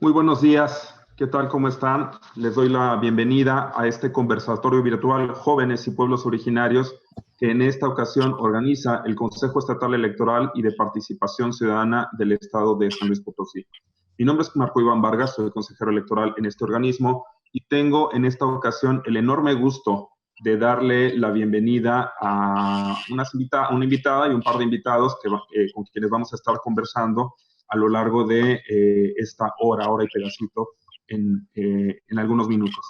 Muy buenos días, ¿qué tal? ¿Cómo están? Les doy la bienvenida a este conversatorio virtual Jóvenes y Pueblos Originarios que en esta ocasión organiza el Consejo Estatal Electoral y de Participación Ciudadana del Estado de San Luis Potosí. Mi nombre es Marco Iván Vargas, soy consejero electoral en este organismo y tengo en esta ocasión el enorme gusto de darle la bienvenida a una invitada y un par de invitados con quienes vamos a estar conversando a lo largo de esta hora y pedacito en algunos minutos.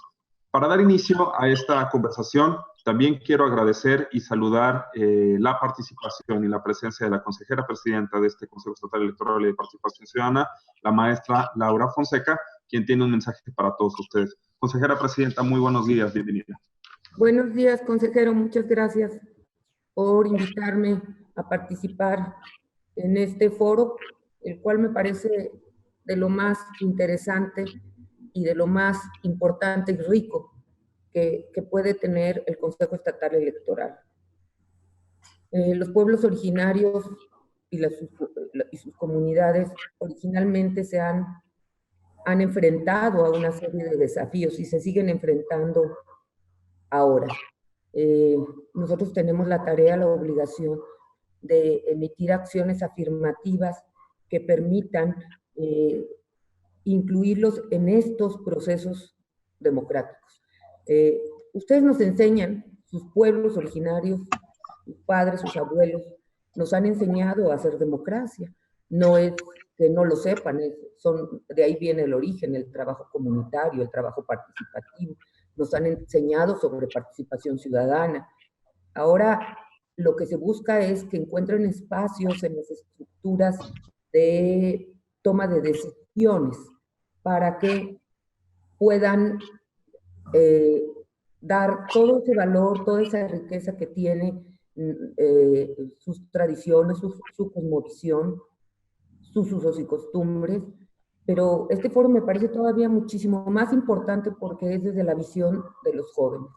Para dar inicio a esta conversación, también quiero agradecer y saludar la participación y la presencia de la consejera presidenta de este Consejo Estatal Electoral y de Participación Ciudadana, la maestra Laura Fonseca, quien tiene un mensaje para todos ustedes. Consejera presidenta, muy buenos días, bienvenida. Buenos días, consejero, muchas gracias por invitarme a participar en este foro, el cual me parece de lo más interesante y de lo más importante y rico que puede tener el Consejo Estatal Electoral. Los pueblos originarios y sus comunidades originalmente se han enfrentado a una serie de desafíos y se siguen enfrentando ahora. Nosotros tenemos la tarea, la obligación de emitir acciones afirmativas que permitan incluirlos en estos procesos democráticos. Ustedes nos enseñan, sus pueblos originarios, sus padres, sus abuelos, nos han enseñado a hacer democracia. No es que no lo sepan, de ahí viene el origen, el trabajo comunitario, el trabajo participativo. Nos han enseñado sobre participación ciudadana. Ahora lo que se busca es que encuentren espacios en las estructuras de toma de decisiones para que puedan dar todo ese valor, toda esa riqueza que tiene sus tradiciones, su cosmovisión, sus usos y costumbres. Pero este foro me parece todavía muchísimo más importante porque es desde la visión de los jóvenes.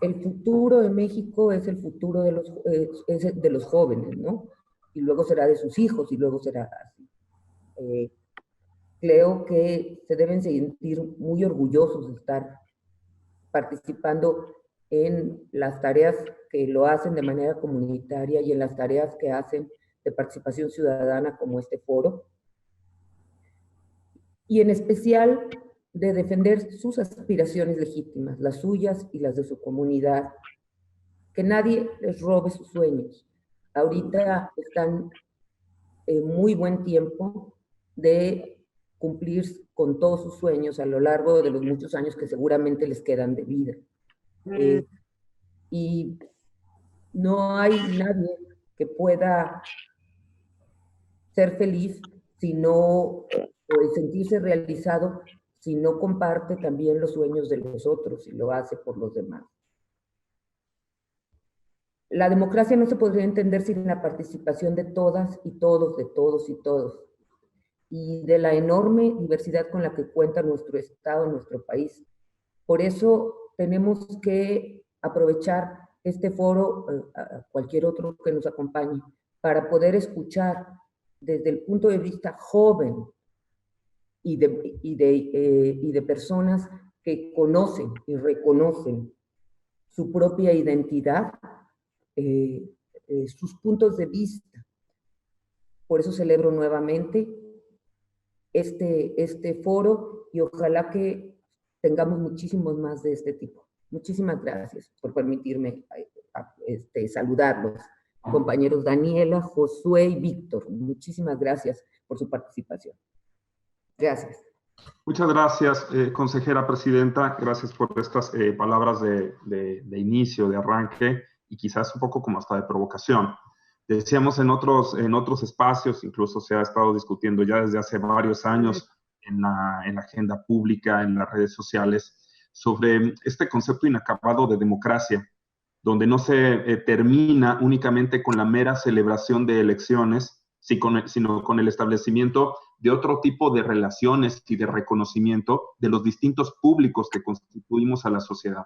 El futuro de México es el futuro de los jóvenes, ¿no? Y luego será de sus hijos y luego será así. Creo que se deben sentir muy orgullosos de estar participando en las tareas que lo hacen de manera comunitaria y en las tareas que hacen de participación ciudadana como este foro, y en especial de defender sus aspiraciones legítimas, las suyas y las de su comunidad, que nadie les robe sus sueños. Ahorita están en muy buen tiempo de cumplir con todos sus sueños a lo largo de los muchos años que seguramente les quedan de vida. Y no hay nadie que pueda ser feliz o sentirse realizado si no comparte también los sueños de los otros y lo hace por los demás. La democracia no se podría entender sin la participación de todas y todos, de todos y todos, y de la enorme diversidad con la que cuenta nuestro Estado, nuestro país. Por eso tenemos que aprovechar este foro, a cualquier otro que nos acompañe, para poder escuchar desde el punto de vista joven y de personas que conocen y reconocen su propia identidad, sus puntos de vista. Por eso celebro nuevamente este foro y ojalá que tengamos muchísimos más de este tipo. Muchísimas gracias por permitirme saludarlos. Compañeros Daniela, Josué y Víctor, muchísimas gracias por su participación. Gracias. Muchas gracias, consejera presidenta. Gracias por estas palabras de inicio, de arranque y quizás un poco como hasta de provocación. Decíamos en otros espacios, incluso se ha estado discutiendo ya desde hace varios años en la agenda pública, en las redes sociales, sobre este concepto inacabado de democracia, donde no se termina únicamente con la mera celebración de elecciones, sino con el establecimiento de otro tipo de relaciones y de reconocimiento de los distintos públicos que constituimos a la sociedad.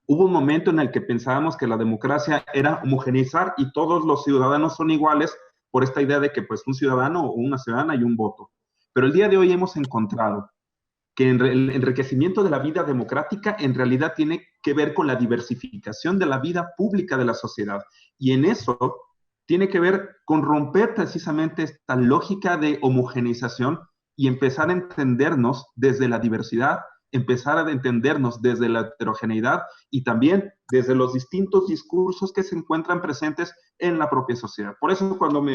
Hubo un momento en el que pensábamos que la democracia era homogeneizar y todos los ciudadanos son iguales por esta idea de que pues un ciudadano o una ciudadana y un voto. Pero el día de hoy hemos encontrado que el enriquecimiento de la vida democrática en realidad tiene que ver con la diversificación de la vida pública de la sociedad. Y en eso tiene que ver con romper precisamente esta lógica de homogeneización y empezar a entendernos desde la diversidad, empezar a entendernos desde la heterogeneidad y también desde los distintos discursos que se encuentran presentes en la propia sociedad. Por eso cuando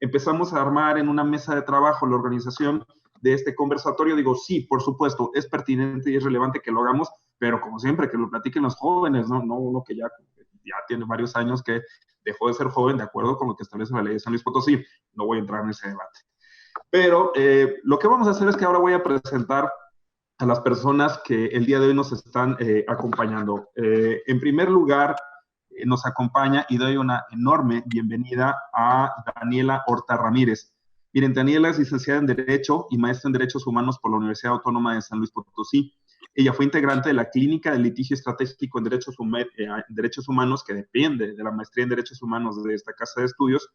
empezamos a armar en una mesa de trabajo la organización de este conversatorio, digo, sí, por supuesto, es pertinente y es relevante que lo hagamos, pero como siempre, que lo platiquen los jóvenes, no uno que ya tiene varios años que dejó de ser joven de acuerdo con lo que establece la ley de San Luis Potosí. No voy a entrar en ese debate. Pero lo que vamos a hacer es que ahora voy a presentar a las personas que el día de hoy nos están acompañando. En primer lugar, nos acompaña y doy una enorme bienvenida a Daniela Horta Ramírez. Miren, Daniela es licenciada en Derecho y maestra en Derechos Humanos por la Universidad Autónoma de San Luis Potosí. Ella fue integrante de la Clínica de Litigio Estratégico en Derechos Humanos, que depende de la maestría en Derechos Humanos de esta casa de estudios.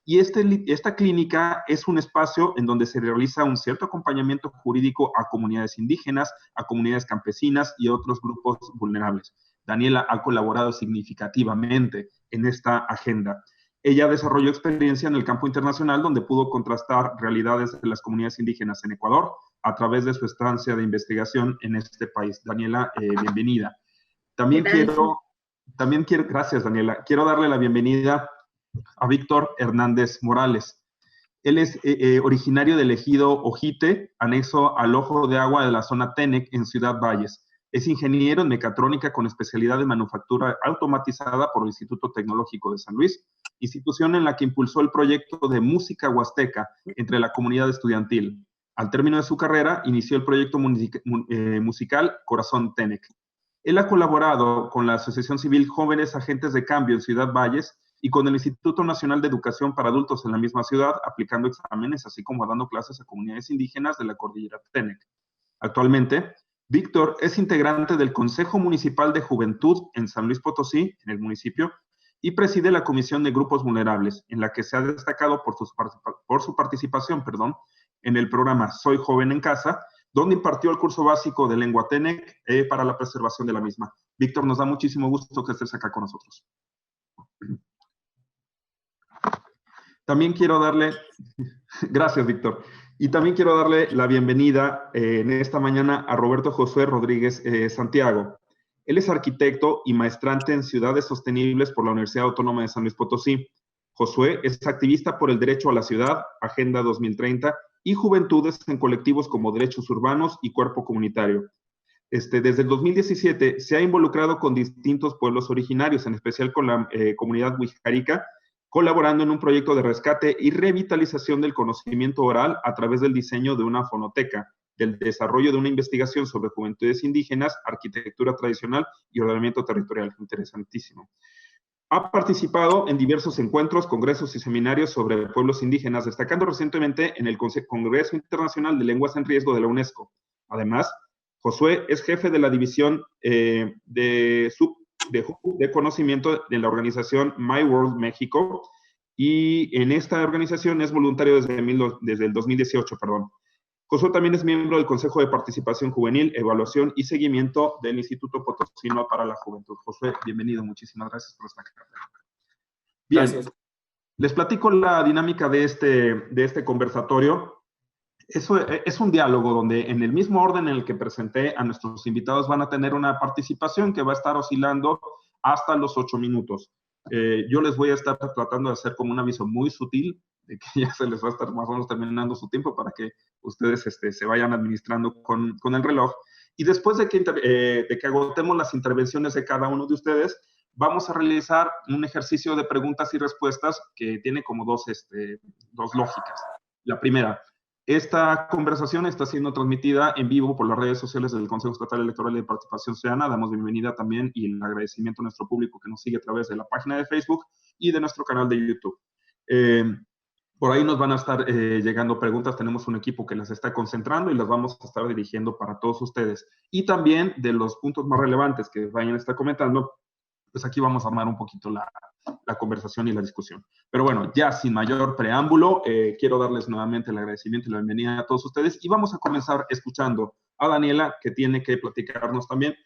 Y esta clínica es un espacio en donde se realiza un cierto acompañamiento jurídico a comunidades indígenas, a comunidades campesinas y otros grupos vulnerables. Daniela ha colaborado significativamente en esta agenda. Ella desarrolló experiencia en el campo internacional, donde pudo contrastar realidades de las comunidades indígenas en Ecuador a través de su estancia de investigación en este país. Daniela, bienvenida. Gracias, Daniela. Quiero darle la bienvenida a Víctor Hernández Morales. Él es originario del ejido Ojite, anexo al Ojo de Agua de la zona Tenec en Ciudad Valles. Es ingeniero en mecatrónica con especialidad en manufactura automatizada por el Instituto Tecnológico de San Luis, institución en la que impulsó el proyecto de música huasteca entre la comunidad estudiantil. Al término de su carrera, inició el proyecto musical Corazón Tenec. Él ha colaborado con la Asociación Civil Jóvenes Agentes de Cambio en Ciudad Valles y con el Instituto Nacional de Educación para Adultos en la misma ciudad, aplicando exámenes, así como dando clases a comunidades indígenas de la cordillera Tenec. Actualmente, Víctor es integrante del Consejo Municipal de Juventud en San Luis Potosí, en el municipio, y preside la Comisión de Grupos Vulnerables, en la que se ha destacado por su participación en el programa Soy Joven en Casa, donde impartió el curso básico de lengua Tenec para la preservación de la misma. Víctor, nos da muchísimo gusto que estés acá con nosotros. También quiero darle, gracias Víctor, y también quiero darle la bienvenida en esta mañana a Roberto Josué Rodríguez Santiago. Él es arquitecto y maestrante en ciudades sostenibles por la Universidad Autónoma de San Luis Potosí. Josué es activista por el derecho a la ciudad, Agenda 2030, y juventudes en colectivos como Derechos Urbanos y Cuerpo Comunitario. Desde el 2017 se ha involucrado con distintos pueblos originarios, en especial con la comunidad wixárika, colaborando en un proyecto de rescate y revitalización del conocimiento oral a través del diseño de una fonoteca, del desarrollo de una investigación sobre juventudes indígenas, arquitectura tradicional y ordenamiento territorial. Interesantísimo. Ha participado en diversos encuentros, congresos y seminarios sobre pueblos indígenas, destacando recientemente en el Congreso Internacional de Lenguas en Riesgo de la UNESCO. Además, Josué es jefe de la división de conocimiento de la organización My World México, y en esta organización es voluntario desde el 2018. Josué también es miembro del Consejo de Participación Juvenil, Evaluación y Seguimiento del Instituto Potosino para la Juventud. Josué, bienvenido, muchísimas gracias por estar acá. Bien, gracias. Les platico la dinámica de este conversatorio. Eso es un diálogo donde en el mismo orden en el que presenté a nuestros invitados van a tener una participación que va a estar oscilando hasta los 8 minutos. Yo les voy a estar tratando de hacer como un aviso muy sutil de que ya se les va a estar más o menos terminando su tiempo para que ustedes se vayan administrando con el reloj. Y después de que agotemos las intervenciones de cada uno de ustedes, vamos a realizar un ejercicio de preguntas y respuestas que tiene como dos lógicas. La primera, esta conversación está siendo transmitida en vivo por las redes sociales del Consejo Estatal Electoral de Participación Ciudadana. Damos bienvenida también y el agradecimiento a nuestro público que nos sigue a través de la página de Facebook y de nuestro canal de YouTube. Por ahí nos van a estar llegando preguntas. Tenemos un equipo que las está concentrando y las vamos a estar dirigiendo para todos ustedes. Y también de los puntos más relevantes que vayan a estar comentando, pues aquí vamos a armar un poquito la conversación y la discusión. Pero bueno, ya sin mayor preámbulo, quiero darles nuevamente el agradecimiento y la bienvenida a todos ustedes y vamos a comenzar escuchando a Daniela, que tiene que platicarnos también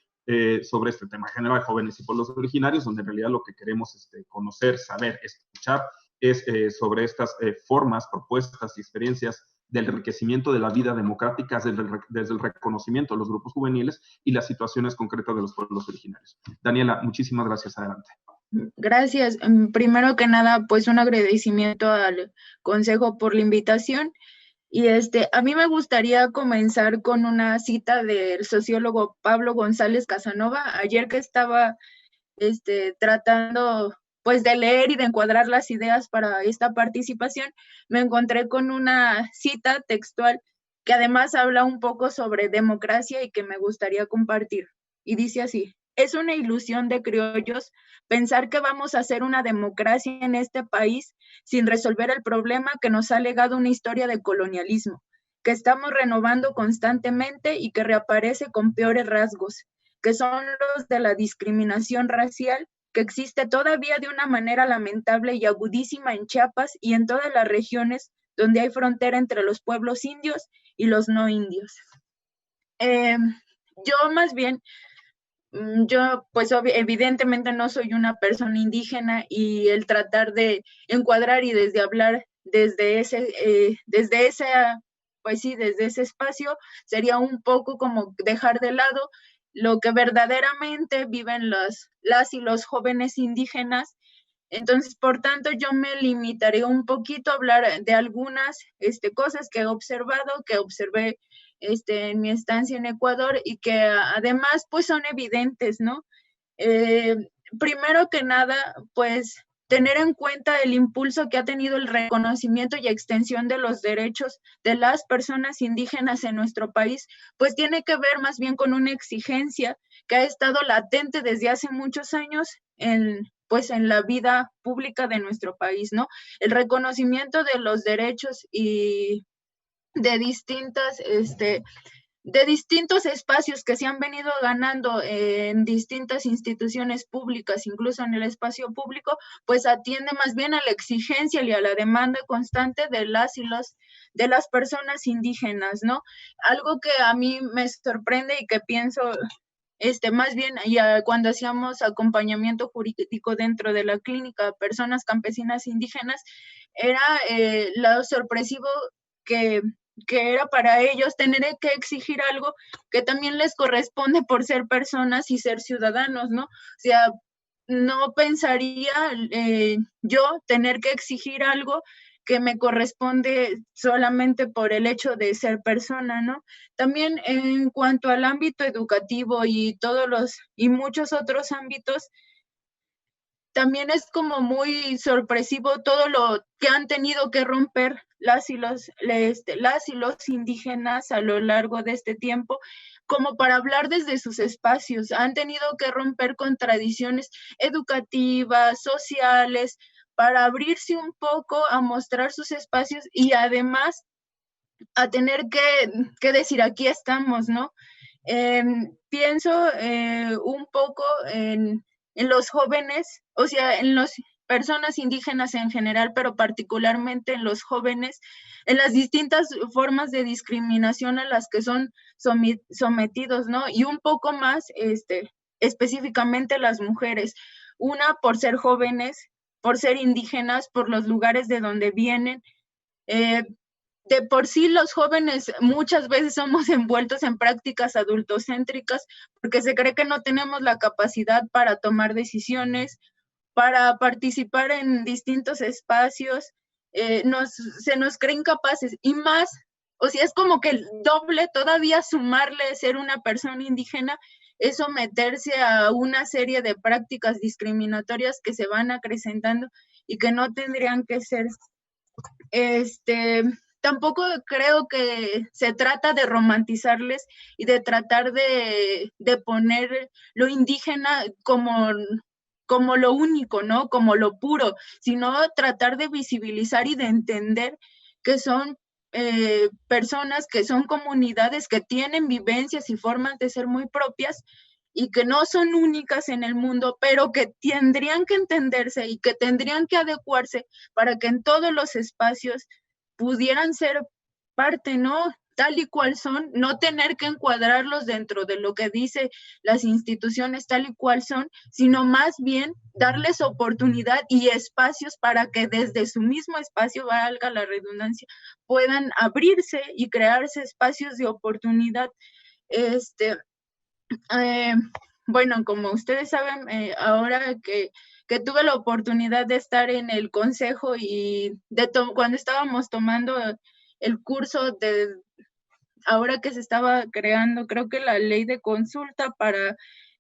sobre este tema general, jóvenes y pueblos originarios, donde en realidad lo que queremos conocer, saber, escuchar es sobre estas formas, propuestas y experiencias del enriquecimiento de la vida democrática desde el reconocimiento de los grupos juveniles y las situaciones concretas de los pueblos originarios. Daniela, muchísimas gracias. Adelante. Gracias. Primero que nada, pues un agradecimiento al Consejo por la invitación. Y a mí me gustaría comenzar con una cita del sociólogo Pablo González Casanova. Ayer que estaba tratando pues de leer y de encuadrar las ideas para esta participación, me encontré con una cita textual que además habla un poco sobre democracia y que me gustaría compartir. Y dice así: es una ilusión de criollos pensar que vamos a hacer una democracia en este país sin resolver el problema que nos ha legado una historia de colonialismo, que estamos renovando constantemente y que reaparece con peores rasgos, que son los de la discriminación racial, que existe todavía de una manera lamentable y agudísima en Chiapas y en todas las regiones donde hay frontera entre los pueblos indios y los no indios. Yo pues evidentemente no soy una persona indígena y el tratar de encuadrar y desde hablar desde ese espacio sería un poco como dejar de lado lo que verdaderamente viven las y los jóvenes indígenas. Entonces, por tanto, yo me limitaré un poquito a hablar de algunas cosas que he observado, que observé en mi estancia en Ecuador y que además pues son evidentes, ¿no? Primero que nada, pues tener en cuenta el impulso que ha tenido el reconocimiento y extensión de los derechos de las personas indígenas en nuestro país, pues tiene que ver más bien con una exigencia que ha estado latente desde hace muchos años en la vida pública de nuestro país, ¿no? El reconocimiento de los derechos y de distintos espacios que se han venido ganando en distintas instituciones públicas, incluso en el espacio público, pues atiende más bien a la exigencia y a la demanda constante de las personas indígenas, ¿no? Algo que a mí me sorprende y que pienso más bien ya cuando hacíamos acompañamiento jurídico dentro de la clínica a personas campesinas indígenas, era lo sorpresivo que era para ellos tener que exigir algo que también les corresponde por ser personas y ser ciudadanos, ¿no? O sea, no pensaría yo tener que exigir algo que me corresponde solamente por el hecho de ser persona, ¿no? También en cuanto al ámbito educativo y muchos otros ámbitos, también es como muy sorpresivo todo lo que han tenido que romper las y los indígenas a lo largo de este tiempo, como para hablar desde sus espacios. Han tenido que romper con tradiciones educativas, sociales, para abrirse un poco a mostrar sus espacios y además a tener que decir, aquí estamos, ¿no? Pienso un poco en los jóvenes, o sea, en las personas indígenas en general, pero particularmente en los jóvenes, en las distintas formas de discriminación a las que son sometidos, ¿no? Y un poco más específicamente las mujeres, una por ser jóvenes, por ser indígenas, por los lugares de donde vienen. De por sí los jóvenes muchas veces somos envueltos en prácticas adultocéntricas porque se cree que no tenemos la capacidad para tomar decisiones, para participar en distintos espacios, se nos creen capaces y más, o sea, es como que el doble todavía sumarle ser una persona indígena es someterse a una serie de prácticas discriminatorias que se van acrecentando y que no tendrían que ser. Tampoco creo que se trata de romantizarles y de tratar de poner lo indígena como lo único, ¿no? Como lo puro, sino tratar de visibilizar y de entender que son personas, que son comunidades que tienen vivencias y formas de ser muy propias y que no son únicas en el mundo, pero que tendrían que entenderse y que tendrían que adecuarse para que en todos los espacios pudieran ser parte, ¿no? Tal y cual son, no tener que encuadrarlos dentro de lo que dice las instituciones tal y cual son, sino más bien darles oportunidad y espacios para que desde su mismo espacio, valga la redundancia, puedan abrirse y crearse espacios de oportunidad. Bueno, como ustedes saben, ahora que tuve la oportunidad de estar en el consejo y cuando estábamos tomando el curso de, ahora que se estaba creando, creo que la ley de consulta para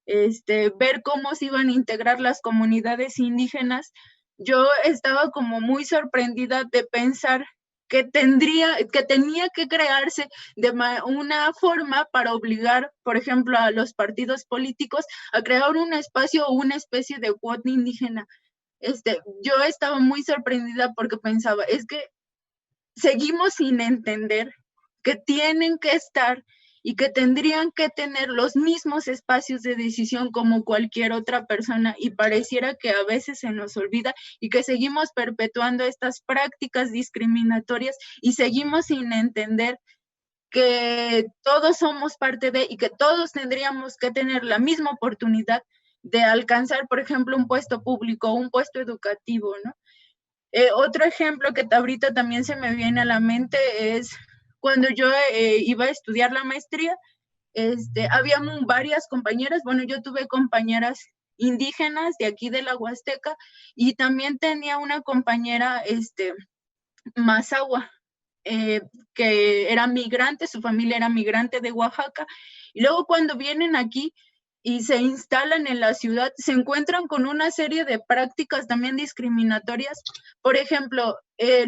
ver cómo se iban a integrar las comunidades indígenas, yo estaba como muy sorprendida de pensar que tenía que crearse de una forma para obligar, por ejemplo, a los partidos políticos a crear un espacio o una especie de cuota indígena. Yo estaba muy sorprendida porque pensaba, es que seguimos sin entender que tienen que estar y que tendrían que tener los mismos espacios de decisión como cualquier otra persona, y pareciera que a veces se nos olvida y que seguimos perpetuando estas prácticas discriminatorias y seguimos sin entender que todos somos parte de y que todos tendríamos que tener la misma oportunidad de alcanzar, por ejemplo, un puesto público, un puesto educativo, ¿no? Otro ejemplo que ahorita también se me viene a la mente es cuando yo iba a estudiar la maestría, había varias compañeras, bueno, yo tuve compañeras indígenas de aquí de la Huasteca y también tenía una compañera mazahua, que era migrante, su familia era migrante de Oaxaca, y luego cuando vienen aquí y se instalan en la ciudad, se encuentran con una serie de prácticas también discriminatorias. Por ejemplo,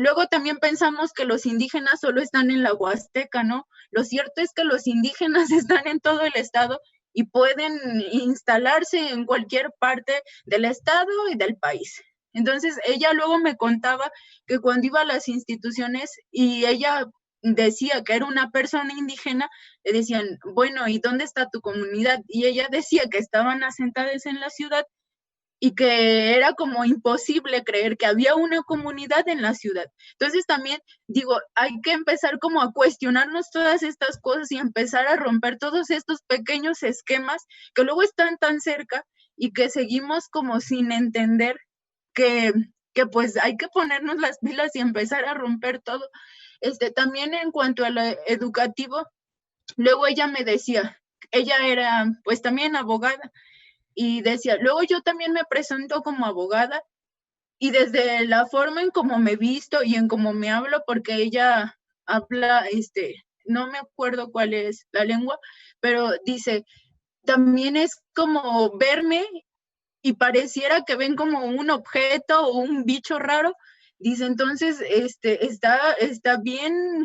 luego también pensamos que los indígenas solo están en la Huasteca, ¿no? Lo cierto es que los indígenas están en todo el estado y pueden instalarse en cualquier parte del estado y del país. Entonces, ella luego me contaba que cuando iba a las instituciones y ella decía que era una persona indígena, le decían, bueno, ¿y dónde está tu comunidad? Y ella decía que estaban asentadas en la ciudad y que era como imposible creer que había una comunidad en la ciudad. Entonces también digo, hay que empezar como a cuestionarnos todas estas cosas y empezar a romper todos estos pequeños esquemas que luego están tan cerca y que seguimos como sin entender que pues hay que ponernos las pilas y empezar a romper todo. También en cuanto a lo educativo, luego ella me decía, ella era pues también abogada, y decía, luego yo también me presento como abogada, y desde la forma en cómo me visto y en cómo me hablo, porque ella habla, no me acuerdo cuál es la lengua, pero dice, también es como verme y pareciera que ven como un objeto o un bicho raro. Dice, entonces, está bien,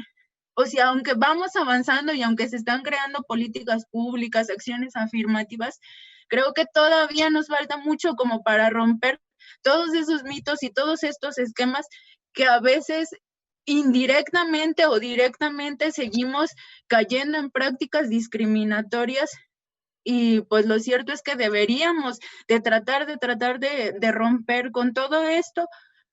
o sea, aunque vamos avanzando y aunque se están creando políticas públicas, acciones afirmativas, creo que todavía nos falta mucho como para romper todos esos mitos y todos estos esquemas que a veces indirectamente o directamente seguimos cayendo en prácticas discriminatorias. Y pues lo cierto es que deberíamos de tratar de romper con todo esto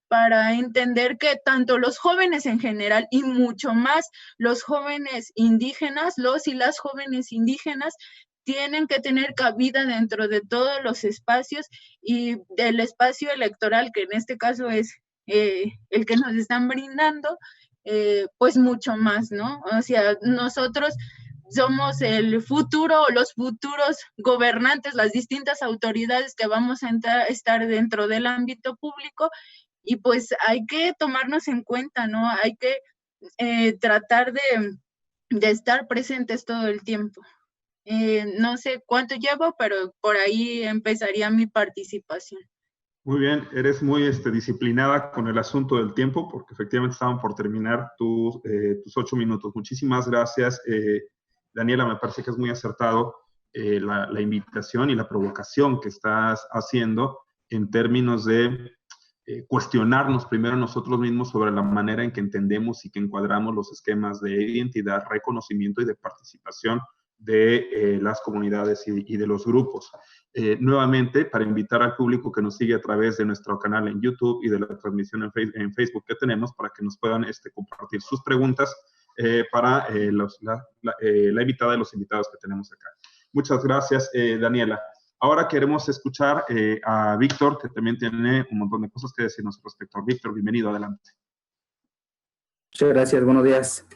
para entender que tanto los jóvenes en general y mucho más los jóvenes indígenas, los y las jóvenes indígenas, tienen que tener cabida dentro de todos los espacios y del espacio electoral, que en este caso es el que nos están brindando, pues mucho más, ¿no? O sea, nosotros somos el futuro, los futuros gobernantes, las distintas autoridades que vamos a estar dentro del ámbito público, y pues hay que tomarnos en cuenta, ¿no? Hay que tratar de estar presentes todo el tiempo. No sé cuánto llevo, pero por ahí empezaría mi participación. Muy bien, eres muy disciplinada con el asunto del tiempo, porque efectivamente estaban por terminar tus 8 minutos. Muchísimas gracias, Daniela. Me parece que es muy acertado la invitación y la provocación que estás haciendo en términos de cuestionarnos primero nosotros mismos sobre la manera en que entendemos y que encuadramos los esquemas de identidad, reconocimiento y de participación de las comunidades y de los grupos. Nuevamente, para invitar al público que nos sigue a través de nuestro canal en YouTube y de la transmisión en Facebook que tenemos, para que nos puedan compartir sus preguntas para la invitada y los invitados que tenemos acá. Muchas gracias, Daniela. Ahora queremos escuchar a Víctor, que también tiene un montón de cosas que decirnos respecto a Víctor. Bienvenido, adelante. Muchas gracias, buenos días.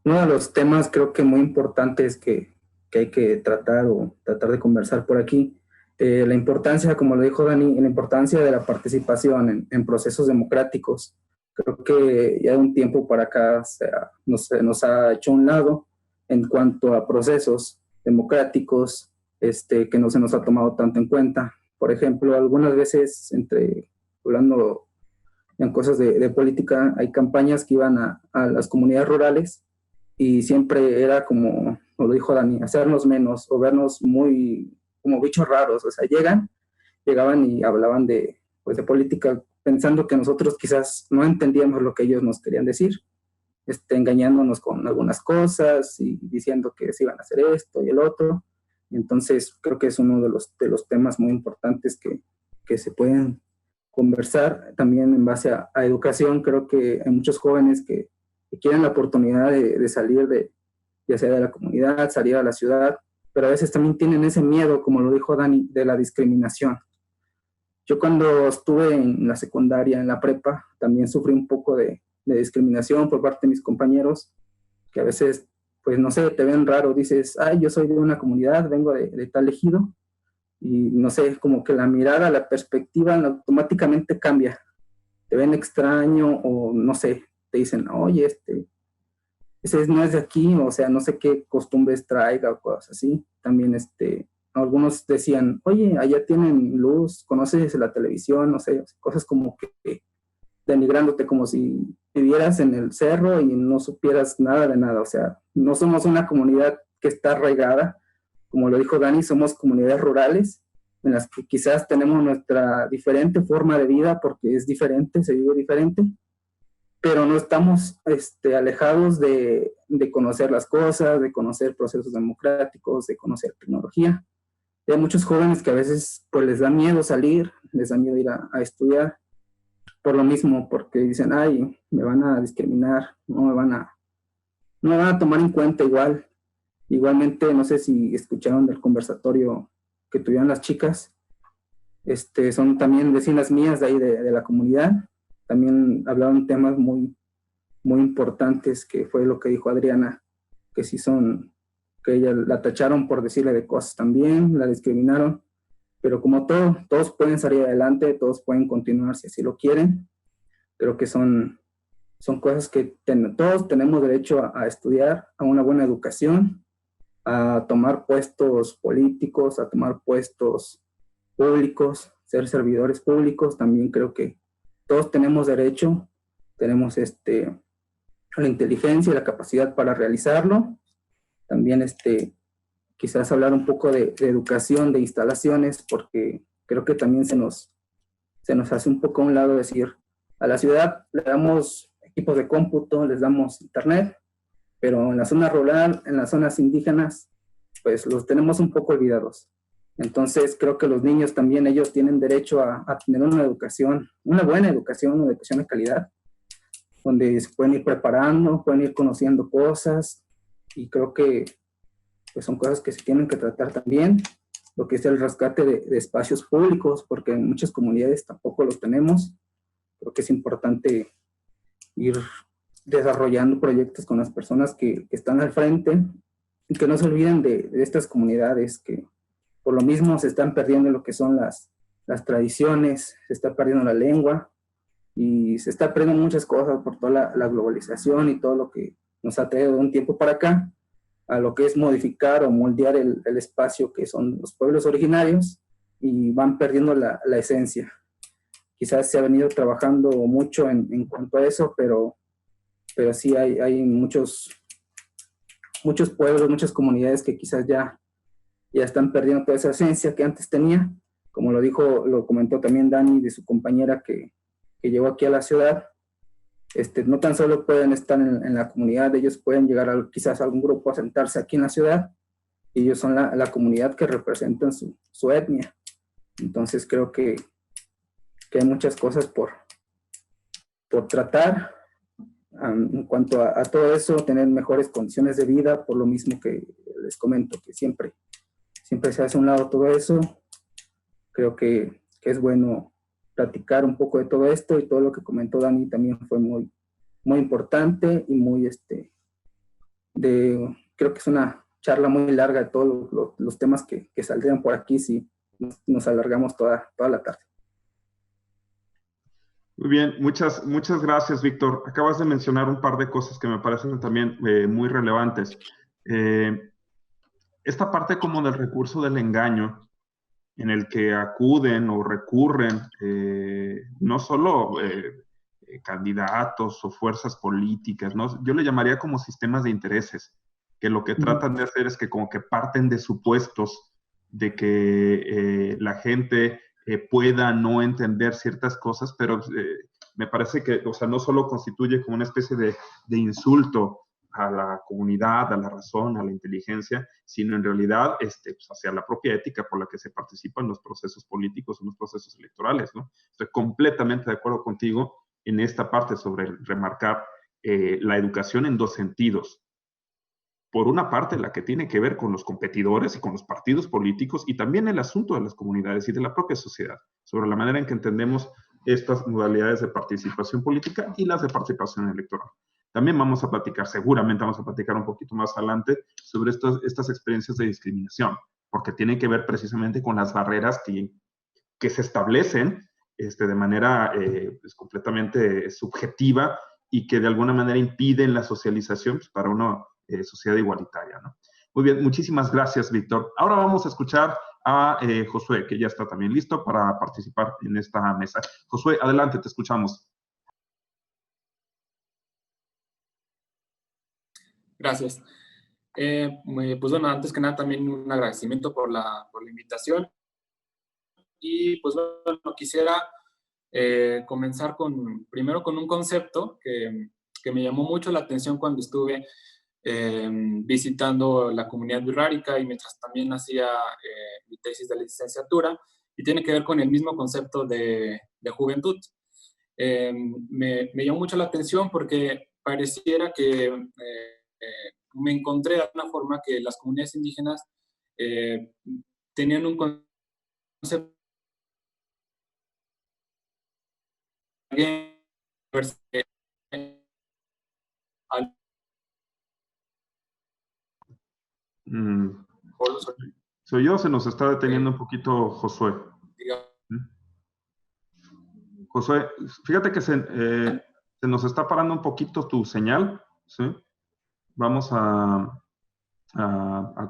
Uno de los temas creo que muy importantes que hay que tratar de conversar por aquí, la importancia, como lo dijo Dani, la importancia de la participación en procesos democráticos. Creo que ya de un tiempo para acá nos ha hecho a un lado en cuanto a procesos democráticos que no se nos ha tomado tanto en cuenta. Por ejemplo, algunas veces, hablando en cosas de política, hay campañas que iban a las comunidades rurales y siempre era como lo dijo Dani, hacernos menos o vernos muy como bichos raros. O sea, llegaban y hablaban de política pensando que nosotros quizás no entendíamos lo que ellos nos querían decir, engañándonos con algunas cosas y diciendo que se iban a hacer esto y el otro. Entonces, creo que es uno de los temas muy importantes que se pueden conversar. También en base a educación, creo que hay muchos jóvenes que quieren la oportunidad de salir ya sea de la comunidad, salir a la ciudad, pero a veces también tienen ese miedo, como lo dijo Dani, de la discriminación. Yo cuando estuve en la secundaria, en la prepa, también sufrí un poco de discriminación por parte de mis compañeros, que a veces, pues no sé, te ven raro, dices, ay, yo soy de una comunidad, vengo de tal ejido, y no sé, como que la mirada, la perspectiva automáticamente cambia. Te ven extraño o no sé, te dicen, oye, ese no es de aquí, o sea, no sé qué costumbres traiga o cosas así. También algunos decían, oye, allá tienen luz, conoces la televisión, no sé, cosas como que denigrándote, como si vivieras en el cerro y no supieras nada de nada. O sea, no somos una comunidad que está arraigada, como lo dijo Dani, somos comunidades rurales en las que quizás tenemos nuestra diferente forma de vida porque es diferente, se vive diferente, pero no estamos alejados de conocer las cosas, de conocer procesos democráticos, de conocer tecnología. Hay muchos jóvenes que a veces pues les da miedo salir, les da miedo ir a estudiar, por lo mismo, porque dicen, ay, me van a discriminar, no me van a tomar en cuenta igual. Igualmente, no sé si escucharon del conversatorio que tuvieron las chicas, son también vecinas mías de ahí de la comunidad. También hablaron temas muy, muy importantes, que fue lo que dijo Adriana, que sí que ella la tacharon por decirle de cosas también, la discriminaron, pero como todos pueden salir adelante, todos pueden continuar si así lo quieren. Creo que son cosas que todos tenemos derecho a estudiar, a una buena educación, a tomar puestos políticos, a tomar puestos públicos, ser servidores públicos. También creo que todos tenemos derecho, tenemos la inteligencia y la capacidad para realizarlo. También quizás hablar un poco de educación, de instalaciones, porque creo que también se nos hace un poco a un lado decir, a la ciudad le damos equipos de cómputo, les damos internet, pero en la zona rural, en las zonas indígenas, pues los tenemos un poco olvidados. Entonces creo que los niños también, ellos tienen derecho a tener una educación, una buena educación, una educación de calidad, donde se pueden ir preparando, pueden ir conociendo cosas, y creo que pues son cosas que se tienen que tratar también. Lo que es el rescate de espacios públicos, porque en muchas comunidades tampoco los tenemos. Creo que es importante ir desarrollando proyectos con las personas que están al frente y que no se olviden de estas comunidades que por lo mismo se están perdiendo lo que son las tradiciones, se está perdiendo la lengua y se está perdiendo muchas cosas por toda la globalización y todo lo que nos ha traído de un tiempo para acá, a lo que es modificar o moldear el espacio que son los pueblos originarios, y van perdiendo la esencia. Quizás se ha venido trabajando mucho en cuanto a eso, pero sí hay muchos pueblos, muchas comunidades que quizás ya están perdiendo toda esa esencia que antes tenía. Como lo comentó también Dani, de su compañera que llegó aquí a la ciudad. No tan solo pueden estar en la comunidad, ellos pueden llegar quizás a algún grupo a sentarse aquí en la ciudad y ellos son la comunidad que representan su etnia. Entonces creo que hay muchas cosas por tratar. En cuanto a todo eso, tener mejores condiciones de vida, por lo mismo que les comento, que siempre se hace a un lado todo eso. Creo que es bueno platicar un poco de todo esto, y todo lo que comentó Dani también fue muy, muy importante y muy, creo que es una charla muy larga de todos los temas que saldrían por aquí si nos alargamos toda la tarde. Muy bien, muchas gracias, Víctor. Acabas de mencionar un par de cosas que me parecen también muy relevantes. Esta parte como del recurso del engaño, en el que acuden o recurren no solo candidatos o fuerzas políticas, ¿no? Yo le llamaría como sistemas de intereses, que lo que tratan de hacer es que como que parten de supuestos de que la gente pueda no entender ciertas cosas, pero me parece que, o sea, no solo constituye como una especie de insulto a la comunidad, a la razón, a la inteligencia, sino en realidad pues hacia la propia ética por la que se participa en los procesos políticos, en los procesos electorales, ¿no? Estoy completamente de acuerdo contigo en esta parte sobre remarcar la educación en dos sentidos. Por una parte, la que tiene que ver con los competidores y con los partidos políticos, y también el asunto de las comunidades y de la propia sociedad, sobre la manera en que entendemos estas modalidades de participación política y las de participación electoral. También vamos a platicar, seguramente vamos a platicar un poquito más adelante sobre estas experiencias de discriminación, porque tienen que ver precisamente con las barreras que se establecen de manera pues, completamente subjetiva y que de alguna manera impiden la socialización pues, para una sociedad igualitaria, ¿no? Muy bien, muchísimas gracias, Víctor. Ahora vamos a escuchar a Josué, que ya está también listo para participar en esta mesa. Josué, adelante, te escuchamos. Gracias. Pues bueno, antes que nada también un agradecimiento por la invitación. Y pues bueno, quisiera comenzar primero con un concepto que me llamó mucho la atención cuando estuve visitando la comunidad wixárika y mientras también hacía mi tesis de licenciatura, y tiene que ver con el mismo concepto de juventud. Me llamó mucho la atención porque pareciera que me encontré de alguna forma que las comunidades indígenas tenían un concepto Soy yo, se nos está deteniendo un poquito Josué. Josué, fíjate que se nos está parando un poquito tu señal, ¿sí? Vamos a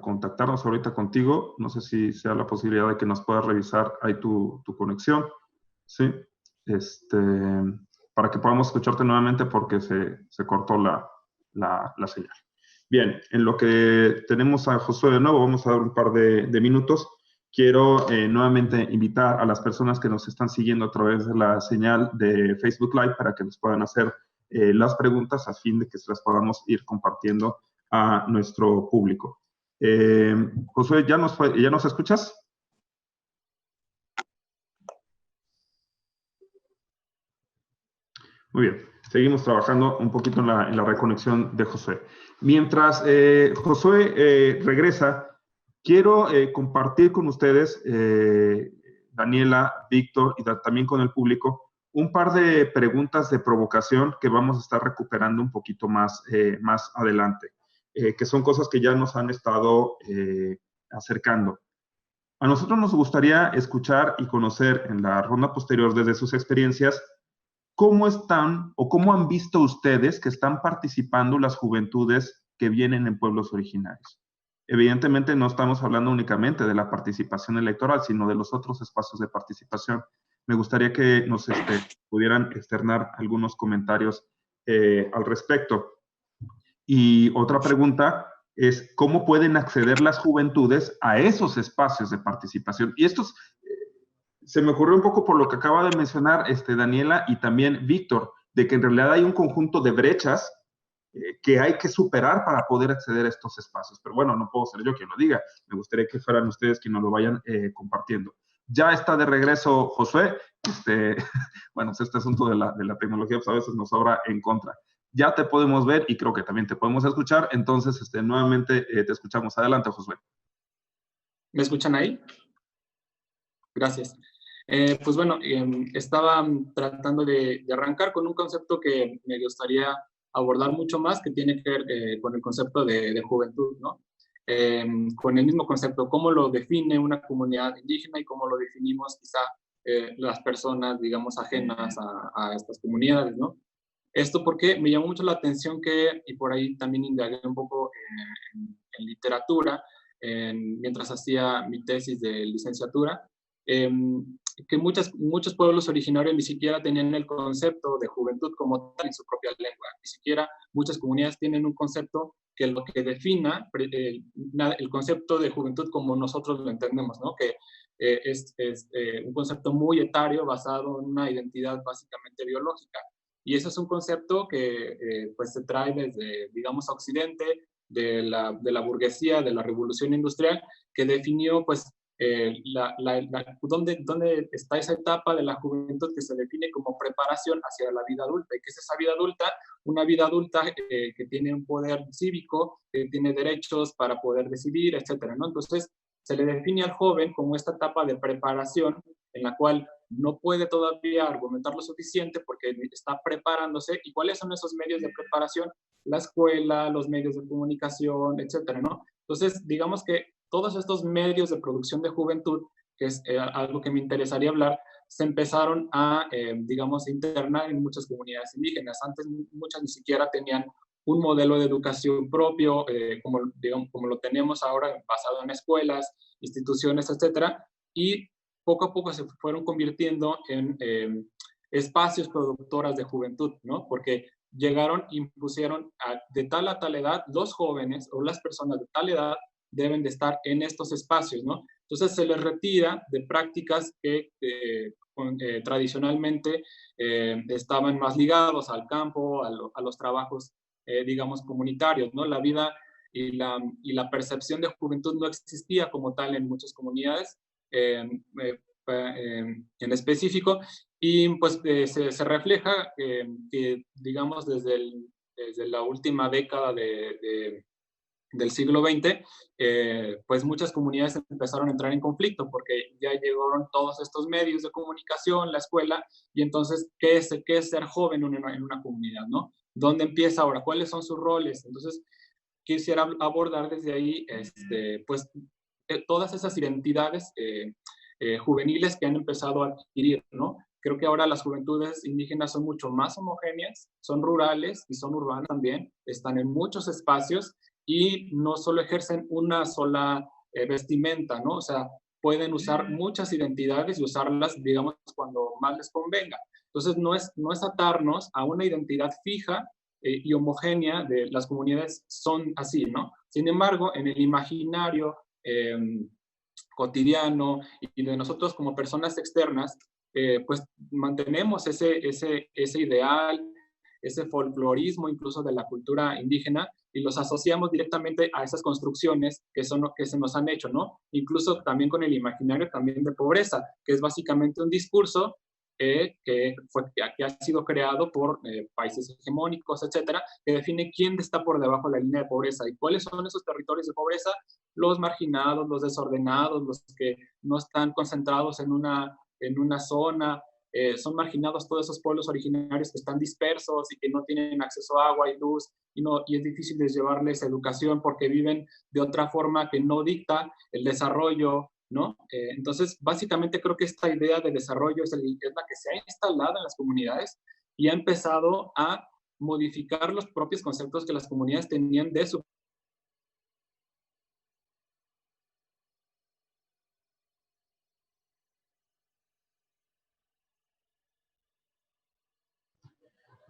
contactarnos ahorita contigo. No sé si sea la posibilidad de que nos puedas revisar ahí tu conexión, ¿sí? Para que podamos escucharte nuevamente porque se cortó la señal. Bien, en lo que tenemos a Josué de nuevo, vamos a dar un par de minutos. Quiero nuevamente invitar a las personas que nos están siguiendo a través de la señal de Facebook Live para que nos puedan hacer las preguntas a fin de que se las podamos ir compartiendo a nuestro público. Josué, ¿ya nos escuchas? Muy bien, seguimos trabajando un poquito en la reconexión de Josué. Mientras Josué regresa, quiero compartir con ustedes, Daniela, Víctor y también con el público, un par de preguntas de provocación que vamos a estar recuperando un poquito más adelante, que son cosas que ya nos han estado acercando. A nosotros nos gustaría escuchar y conocer en la ronda posterior desde sus experiencias cómo están o cómo han visto ustedes que están participando las juventudes que vienen en pueblos originarios. Evidentemente no estamos hablando únicamente de la participación electoral, sino de los otros espacios de participación. Me gustaría que nos pudieran externar algunos comentarios al respecto. Y otra pregunta es, ¿cómo pueden acceder las juventudes a esos espacios de participación? Y estos, se me ocurrió un poco por lo que acaba de mencionar Daniela y también Víctor, de que en realidad hay un conjunto de brechas que hay que superar para poder acceder a estos espacios. Pero bueno, no puedo ser yo quien lo diga. Me gustaría que fueran ustedes quienes nos lo vayan compartiendo. Ya está de regreso Josué. Bueno, pues este asunto de la tecnología pues a veces nos obra en contra. Ya te podemos ver y creo que también te podemos escuchar. Entonces, nuevamente te escuchamos. Adelante, Josué. ¿Me escuchan ahí? Gracias. Pues bueno, estaba tratando de arrancar con un concepto que me gustaría abordar mucho más, que tiene que ver con el concepto de juventud, ¿no? Con el mismo concepto, cómo lo define una comunidad indígena y cómo lo definimos quizá las personas, digamos, ajenas a estas comunidades, ¿no? Esto porque me llamó mucho la atención que, y por ahí también indagué un poco en literatura, mientras hacía mi tesis de licenciatura, que muchos pueblos originarios ni siquiera tenían el concepto de juventud como tal en su propia lengua. Ni siquiera muchas comunidades tienen un concepto que lo que defina el concepto de juventud como nosotros lo entendemos, ¿no? Que es un concepto muy etario basado en una identidad básicamente biológica. Y ese es un concepto que pues se trae desde, digamos, Occidente, de la burguesía, de la revolución industrial, que definió pues ¿dónde está esa etapa de la juventud que se define como preparación hacia la vida adulta? ¿Y qué es esa vida adulta? Una vida adulta que tiene un poder cívico, que tiene derechos para poder decidir, etcétera, ¿no? Entonces, se le define al joven como esta etapa de preparación en la cual no puede todavía argumentar lo suficiente porque está preparándose. ¿Y cuáles son esos medios de preparación? La escuela, los medios de comunicación, etcétera, ¿no? Entonces, digamos que todos estos medios de producción de juventud, que es algo que me interesaría hablar, se empezaron a, digamos, internar en muchas comunidades indígenas. Antes muchas ni siquiera tenían un modelo de educación propio, como lo tenemos ahora, basado en escuelas, instituciones, etcétera, y poco a poco se fueron convirtiendo en espacios productoras de juventud, ¿no? Porque llegaron, impusieron de tal a tal edad, los jóvenes o las personas de tal edad deben de estar en estos espacios, ¿no? Entonces se les retira de prácticas que tradicionalmente estaban más ligados al campo, a los trabajos, digamos, comunitarios, ¿no? La vida y la percepción de juventud no existía como tal en muchas comunidades en específico, y pues se refleja que, digamos, desde la última década del siglo XX, pues muchas comunidades empezaron a entrar en conflicto porque ya llegaron todos estos medios de comunicación, la escuela, y entonces, ¿qué es ser joven en una comunidad, no? ¿Dónde empieza ahora? ¿Cuáles son sus roles? Entonces, quisiera abordar desde ahí, pues, todas esas identidades juveniles que han empezado a adquirir, ¿no? Creo que ahora las juventudes indígenas son mucho más homogéneas, son rurales y son urbanas también, están en muchos espacios y no solo ejercen una sola vestimenta, ¿no? O sea, pueden usar muchas identidades y usarlas, digamos, cuando más les convenga. Entonces, no es atarnos a una identidad fija y homogénea de las comunidades son así, ¿no? Sin embargo, en el imaginario cotidiano y de nosotros como personas externas, pues mantenemos ese ideal, ese folclorismo incluso de la cultura indígena y los asociamos directamente a esas construcciones que se nos han hecho, ¿no? Incluso también con el imaginario también de pobreza, que es básicamente un discurso que ha sido creado por países hegemónicos, etcétera, que define quién está por debajo de la línea de pobreza y cuáles son esos territorios de pobreza, los marginados, los desordenados, los que no están concentrados en una zona, son marginados todos esos pueblos originarios que están dispersos y que no tienen acceso a agua y luz y es difícil de llevarles educación porque viven de otra forma que no dicta el desarrollo, ¿no? Entonces, básicamente creo que esta idea de desarrollo es la que se ha instalado en las comunidades y ha empezado a modificar los propios conceptos que las comunidades tenían de su.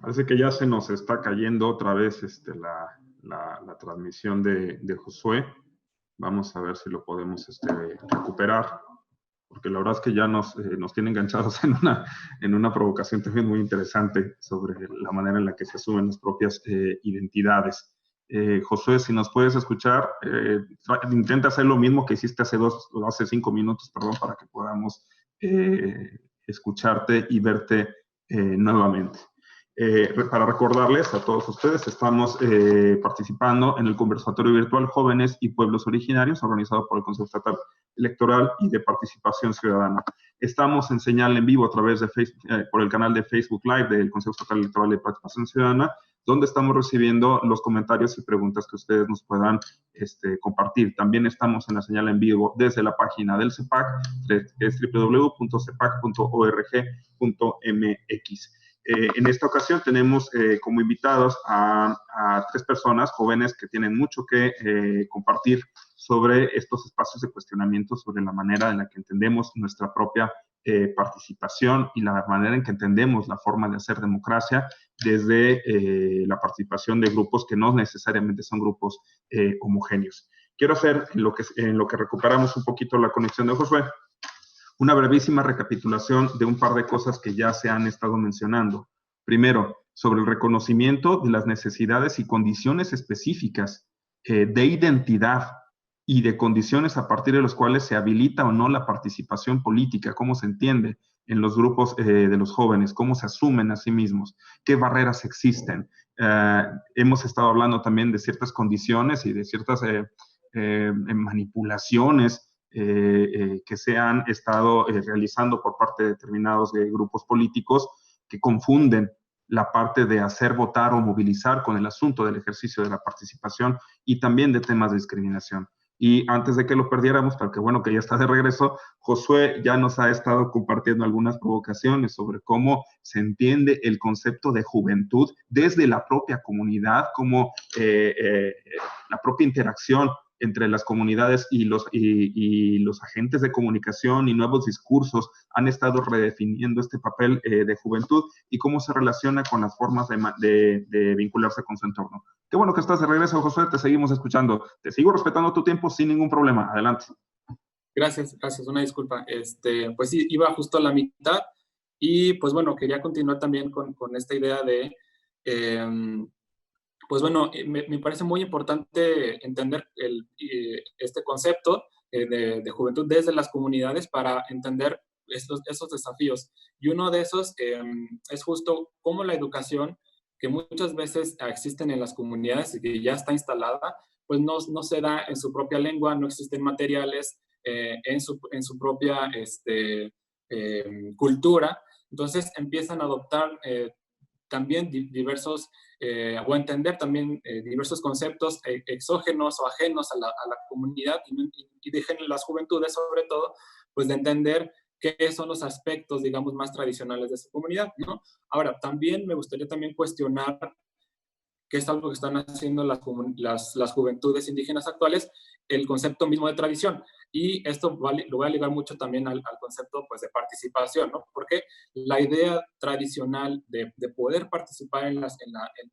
Parece que ya se nos está cayendo otra vez la transmisión de Josué. Vamos a ver si lo podemos recuperar. porque la verdad es que ya nos tiene enganchados en una provocación también muy interesante sobre la manera en la que se asumen las propias identidades. Josué, si nos puedes escuchar, intenta hacer lo mismo que hiciste hace 5 minutos, perdón, para que podamos escucharte y verte nuevamente. Para recordarles a todos ustedes, estamos participando en el conversatorio virtual Jóvenes y Pueblos Originarios, organizado por el Consejo Estatal Electoral y de Participación Ciudadana. Estamos en señal en vivo a través de Facebook, por el canal de Facebook Live del Consejo Estatal Electoral y de Participación Ciudadana, donde estamos recibiendo los comentarios y preguntas que ustedes nos puedan compartir. También estamos en la señal en vivo desde la página del CEPAC, que es www.cepac.org.mx. En esta ocasión tenemos como invitados a 3 personas jóvenes que tienen mucho que compartir sobre estos espacios de cuestionamiento, sobre la manera en la que entendemos nuestra propia participación y la manera en que entendemos la forma de hacer democracia desde la participación de grupos que no necesariamente son grupos homogéneos. Quiero hacer, en lo que recuperamos un poquito la conexión de Josué, una brevísima recapitulación de un par de cosas que ya se han estado mencionando. Primero, sobre el reconocimiento de las necesidades y condiciones específicas de identidad y de condiciones a partir de los cuales se habilita o no la participación política, cómo se entiende en los grupos de los jóvenes, cómo se asumen a sí mismos, qué barreras existen. Hemos estado hablando también de ciertas condiciones y de ciertas manipulaciones que se han estado realizando por parte de determinados grupos políticos que confunden la parte de hacer votar o movilizar con el asunto del ejercicio de la participación y también de temas de discriminación. Y antes de que lo perdiéramos, porque bueno que ya está de regreso, Josué ya nos ha estado compartiendo algunas provocaciones sobre cómo se entiende el concepto de juventud desde la propia comunidad, cómo la propia interacción entre las comunidades y los agentes de comunicación y nuevos discursos han estado redefiniendo este papel de juventud y cómo se relaciona con las formas de vincularse con su entorno. Qué bueno que estás de regreso, Josué, te seguimos escuchando. Te sigo respetando tu tiempo sin ningún problema. Adelante. Gracias, una disculpa. Pues sí, iba justo a la mitad y pues bueno, quería continuar también con esta idea de... pues bueno, me parece muy importante entender este concepto de juventud desde las comunidades para entender esos desafíos. Y uno de esos es justo cómo la educación, que muchas veces existen en las comunidades y que ya está instalada, pues no se da en su propia lengua, no existen materiales en su propia cultura. Entonces empiezan a adoptar también diversos, o entender también diversos conceptos exógenos o ajenos a la comunidad y dejen las juventudes, sobre todo, pues de entender qué son los aspectos, digamos, más tradicionales de esa comunidad, ¿no? Ahora, también me gustaría también cuestionar que es algo que están haciendo las juventudes indígenas actuales, el concepto mismo de tradición. Y esto lo voy a ligar mucho también al concepto pues, de participación, ¿no? Porque la idea tradicional de poder participar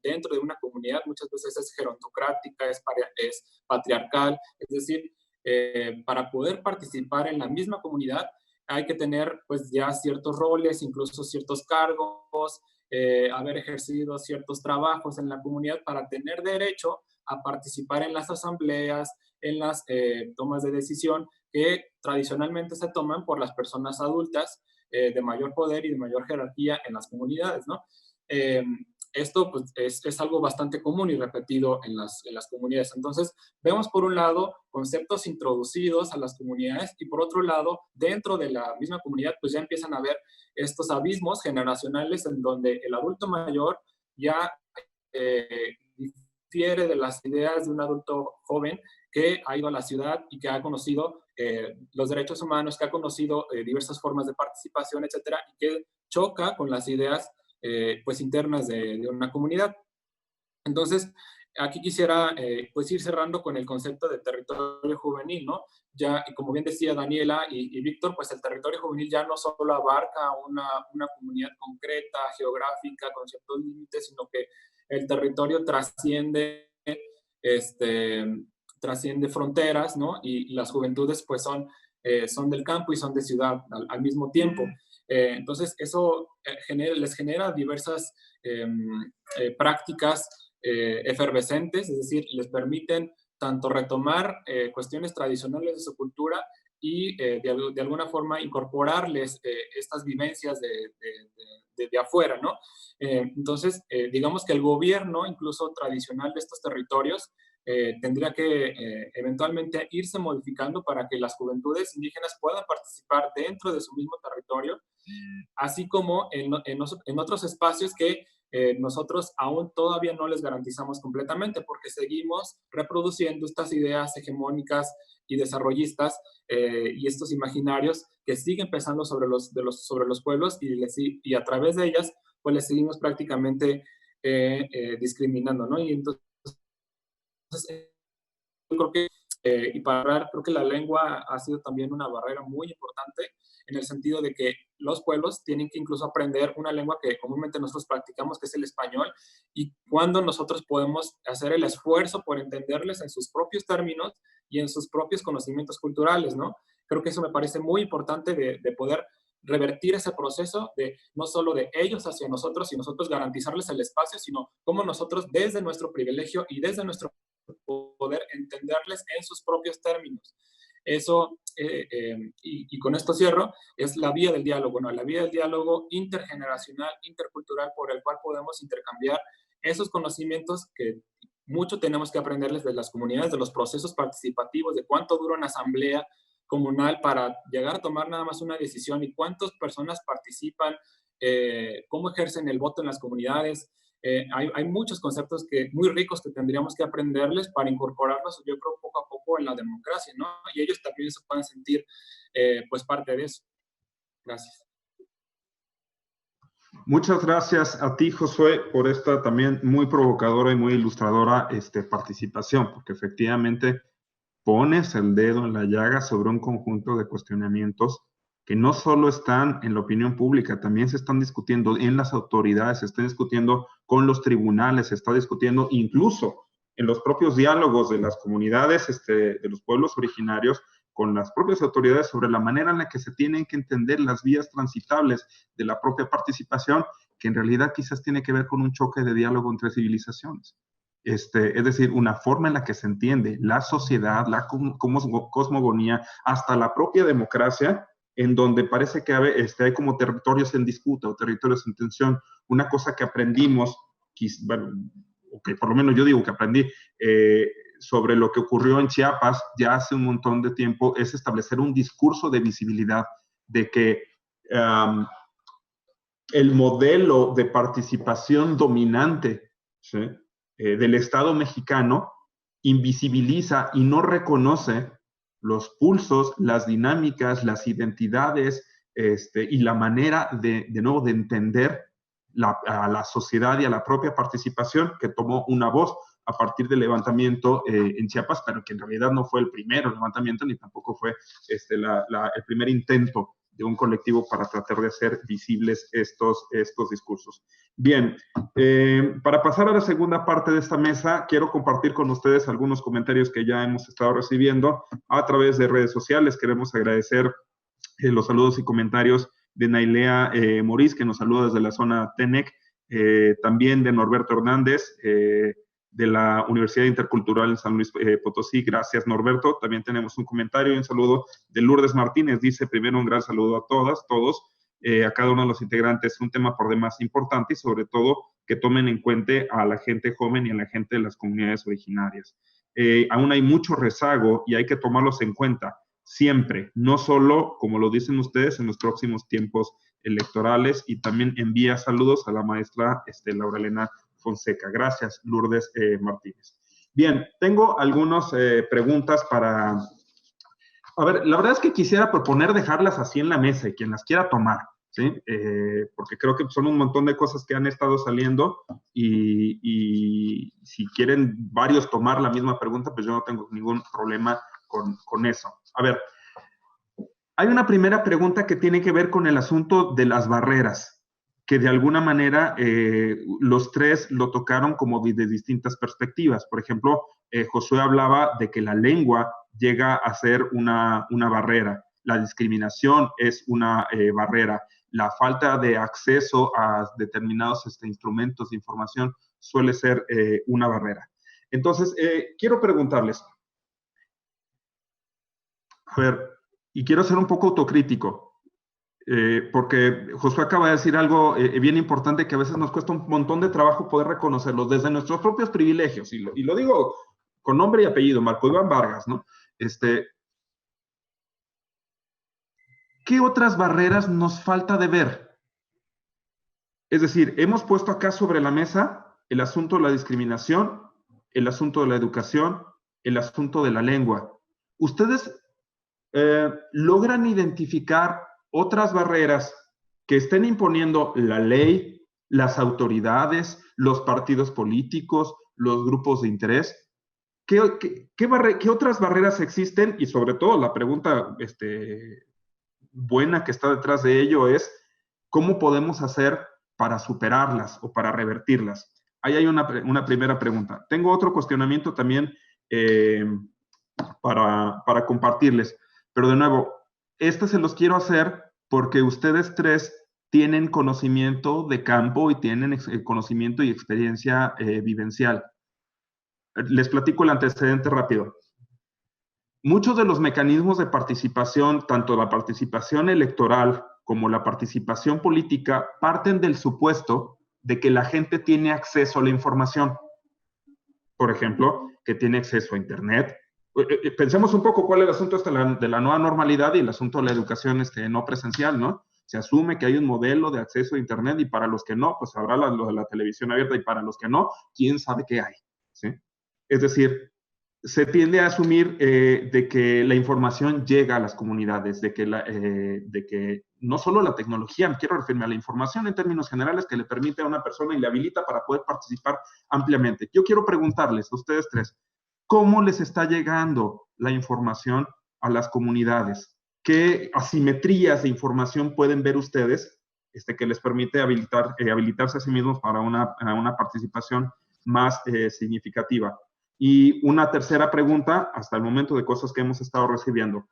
dentro de una comunidad muchas veces es gerontocrática, es patriarcal, es decir, para poder participar en la misma comunidad hay que tener pues ya ciertos roles, incluso ciertos cargos, haber ejercido ciertos trabajos en la comunidad para tener derecho a participar en las asambleas, en las tomas de decisión que tradicionalmente se toman por las personas adultas de mayor poder y de mayor jerarquía en las comunidades, ¿no? Esto pues, es algo bastante común y repetido en las comunidades. Entonces, vemos por un lado conceptos introducidos a las comunidades y por otro lado, dentro de la misma comunidad, pues ya empiezan a haber estos abismos generacionales en donde el adulto mayor ya difiere de las ideas de un adulto joven que ha ido a la ciudad y que ha conocido los derechos humanos, que ha conocido diversas formas de participación, etcétera, y que choca con las ideas pues internas de una comunidad. Entonces, aquí quisiera pues ir cerrando con el concepto de territorio juvenil, ¿no? Ya, y como bien decía Daniela y Víctor, pues el territorio juvenil ya no solo abarca una comunidad concreta, geográfica, con ciertos límites, sino que el territorio trasciende fronteras, ¿no? Y las juventudes pues son son del campo y son de ciudad al mismo tiempo. Entonces, eso les genera diversas prácticas efervescentes, es decir, les permiten tanto retomar cuestiones tradicionales de su cultura y de alguna forma incorporarles estas vivencias de afuera, ¿no? Entonces, digamos que el gobierno, incluso tradicional de estos territorios, tendría que eventualmente irse modificando para que las juventudes indígenas puedan participar dentro de su mismo territorio, así como en otros espacios que nosotros aún todavía no les garantizamos completamente, porque seguimos reproduciendo estas ideas hegemónicas y desarrollistas y estos imaginarios que siguen pesando sobre los pueblos y a través de ellas pues les seguimos prácticamente discriminando, ¿no? Y entonces yo creo que, y para hablar, creo que la lengua ha sido también una barrera muy importante en el sentido de que los pueblos tienen que incluso aprender una lengua que comúnmente nosotros practicamos, que es el español, y cuando nosotros podemos hacer el esfuerzo por entenderles en sus propios términos y en sus propios conocimientos culturales, ¿no? Creo que eso me parece muy importante de poder revertir ese proceso de no solo de ellos hacia nosotros y nosotros garantizarles el espacio, sino cómo nosotros desde nuestro privilegio y desde nuestro poder entenderles en sus propios términos. Eso, y con esto cierro, es la vía del diálogo, ¿no? La vía del diálogo intergeneracional, intercultural, por el cual podemos intercambiar esos conocimientos que mucho tenemos que aprenderles de las comunidades, de los procesos participativos, de cuánto dura una asamblea comunal para llegar a tomar nada más una decisión y cuántas personas participan, cómo ejercen el voto en las comunidades. Hay muchos conceptos muy ricos que tendríamos que aprenderles para incorporarlos, yo creo, poco a poco en la democracia, ¿no? Y ellos también se pueden sentir, pues, parte de eso. Gracias. Muchas gracias a ti, Josué, por esta también muy provocadora y muy ilustradora participación, porque efectivamente pones el dedo en la llaga sobre un conjunto de cuestionamientos que no solo están en la opinión pública, también se están discutiendo en las autoridades, se está discutiendo con los tribunales, se está discutiendo incluso en los propios diálogos de las comunidades, de los pueblos originarios, con las propias autoridades sobre la manera en la que se tienen que entender las vías transitables de la propia participación, que en realidad quizás tiene que ver con un choque de diálogo entre civilizaciones. Es decir, una forma en la que se entiende la sociedad, la cosmogonía, hasta la propia democracia, en donde parece que hay como territorios en disputa o territorios en tensión. Una cosa que aprendimos, bueno, o que por lo menos yo digo que aprendí, sobre lo que ocurrió en Chiapas ya hace un montón de tiempo, es establecer un discurso de visibilidad, de que el modelo de participación dominante, ¿sí?, del Estado mexicano invisibiliza y no reconoce los pulsos, las dinámicas, las identidades y la manera de nuevo de entender a la sociedad y a la propia participación que tomó una voz a partir del levantamiento en Chiapas, pero que en realidad no fue el primero levantamiento ni tampoco fue el primer intento de un colectivo para tratar de hacer visibles estos discursos. Bien, para pasar a la segunda parte de esta mesa, quiero compartir con ustedes algunos comentarios que ya hemos estado recibiendo a través de redes sociales. Queremos agradecer los saludos y comentarios de Nailea Moriz, que nos saluda desde la zona TENEC, también de Norberto Hernández, de la Universidad Intercultural en San Luis Potosí. Gracias, Norberto. También tenemos un comentario y un saludo de Lourdes Martínez. Dice, primero, un gran saludo a todos, a cada uno de los integrantes. Un tema por demás importante y sobre todo que tomen en cuenta a la gente joven y a la gente de las comunidades originarias. Aún hay mucho rezago y hay que tomarlos en cuenta siempre, no solo, como lo dicen ustedes, en los próximos tiempos electorales. Y también envía saludos a la maestra Laura Elena Fonseca. Gracias, Lourdes Martínez. Bien, tengo algunas preguntas para... A ver, la verdad es que quisiera proponer dejarlas así en la mesa y quien las quiera tomar, ¿sí? Porque creo que son un montón de cosas que han estado saliendo y si quieren varios tomar la misma pregunta, pues yo no tengo ningún problema con eso. A ver, hay una primera pregunta que tiene que ver con el asunto de las barreras, que de alguna manera los tres lo tocaron como de distintas perspectivas. Por ejemplo, Josué hablaba de que la lengua llega a ser una barrera. la discriminación es una barrera, la falta de acceso a determinados instrumentos de información suele ser una barrera. Entonces, quiero preguntarles, a ver, y quiero ser un poco autocrítico, porque Josué acaba de decir algo bien importante que a veces nos cuesta un montón de trabajo poder reconocerlo desde nuestros propios privilegios, y lo digo con nombre y apellido, Marco Iván Vargas, ¿no? ¿Qué otras barreras nos falta de ver? Es decir, hemos puesto acá sobre la mesa el asunto de la discriminación, el asunto de la educación, el asunto de la lengua. ¿Ustedes logran identificar otras barreras que estén imponiendo la ley, las autoridades, los partidos políticos, los grupos de interés? ¿Qué otras barreras existen? Y sobre todo la pregunta buena que está detrás de ello es ¿cómo podemos hacer para superarlas o para revertirlas? Ahí hay una primera pregunta. Tengo otro cuestionamiento también para compartirles, pero de nuevo, se los quiero hacer porque ustedes tres tienen conocimiento de campo y tienen conocimiento y experiencia vivencial. Les platico el antecedente rápido. Muchos de los mecanismos de participación, tanto la participación electoral como la participación política, parten del supuesto de que la gente tiene acceso a la información. Por ejemplo, que tiene acceso a Internet. Pensemos un poco cuál es el asunto de la nueva normalidad y el asunto de la educación no presencial, ¿no? Se asume que hay un modelo de acceso a Internet y para los que no, pues habrá lo de la televisión abierta y para los que no, quién sabe qué hay, ¿sí? Es decir, se tiende a asumir de que la información llega a las comunidades, de que no solo la tecnología, quiero referirme a la información en términos generales que le permite a una persona y le habilita para poder participar ampliamente. Yo quiero preguntarles a ustedes tres, ¿cómo les está llegando la información a las comunidades? ¿Qué asimetrías de información pueden ver ustedes que les permite habilitarse a sí mismos para una participación más significativa? Y una tercera pregunta, hasta el momento de cosas que hemos estado recibiendo.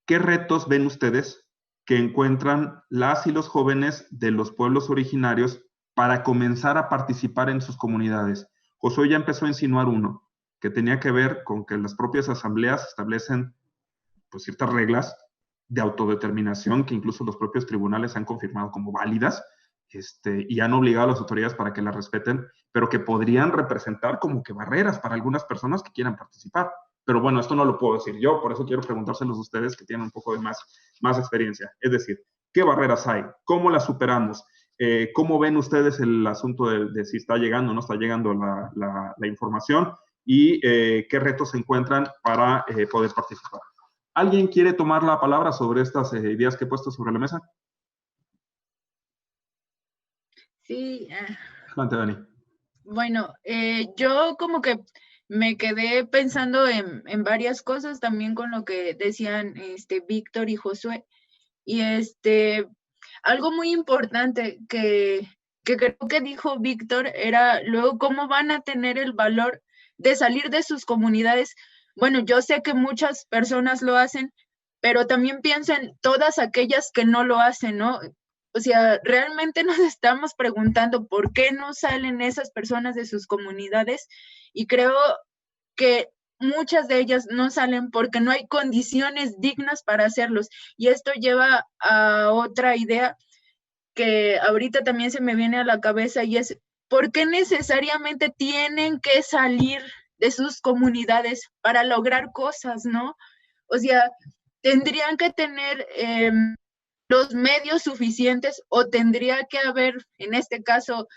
¿Qué retos ven ustedes que encuentran las y los jóvenes de los pueblos originarios para comenzar a participar en sus comunidades? Josué ya empezó a insinuar uno, que tenía que ver con que las propias asambleas establecen pues, ciertas reglas de autodeterminación que incluso los propios tribunales han confirmado como válidas, y han obligado a las autoridades para que las respeten, pero que podrían representar como que barreras para algunas personas que quieran participar. Pero bueno, esto no lo puedo decir yo, por eso quiero preguntárselos a ustedes que tienen un poco de más experiencia. Es decir, ¿qué barreras hay? ¿Cómo las superamos? ¿Cómo ven ustedes el asunto de si está llegando o no está llegando la información? ¿Y qué retos se encuentran para poder participar? ¿Alguien quiere tomar la palabra sobre estas ideas que he puesto sobre la mesa? Sí. Adelante, Dani. Bueno, yo como que me quedé pensando en varias cosas también con lo que decían Víctor y Josué. Y algo muy importante que creo que dijo Víctor era luego cómo van a tener el valor de salir de sus comunidades. Bueno, yo sé que muchas personas lo hacen, pero también pienso en todas aquellas que no lo hacen, ¿no? O sea, realmente nos estamos preguntando por qué no salen esas personas de sus comunidades y creo que muchas de ellas no salen porque no hay condiciones dignas para hacerlos. Y esto lleva a otra idea que ahorita también se me viene a la cabeza y es, ¿por qué necesariamente tienen que salir de sus comunidades para lograr cosas, no? O sea, tendrían que tener los medios suficientes o tendría que haber, en este caso,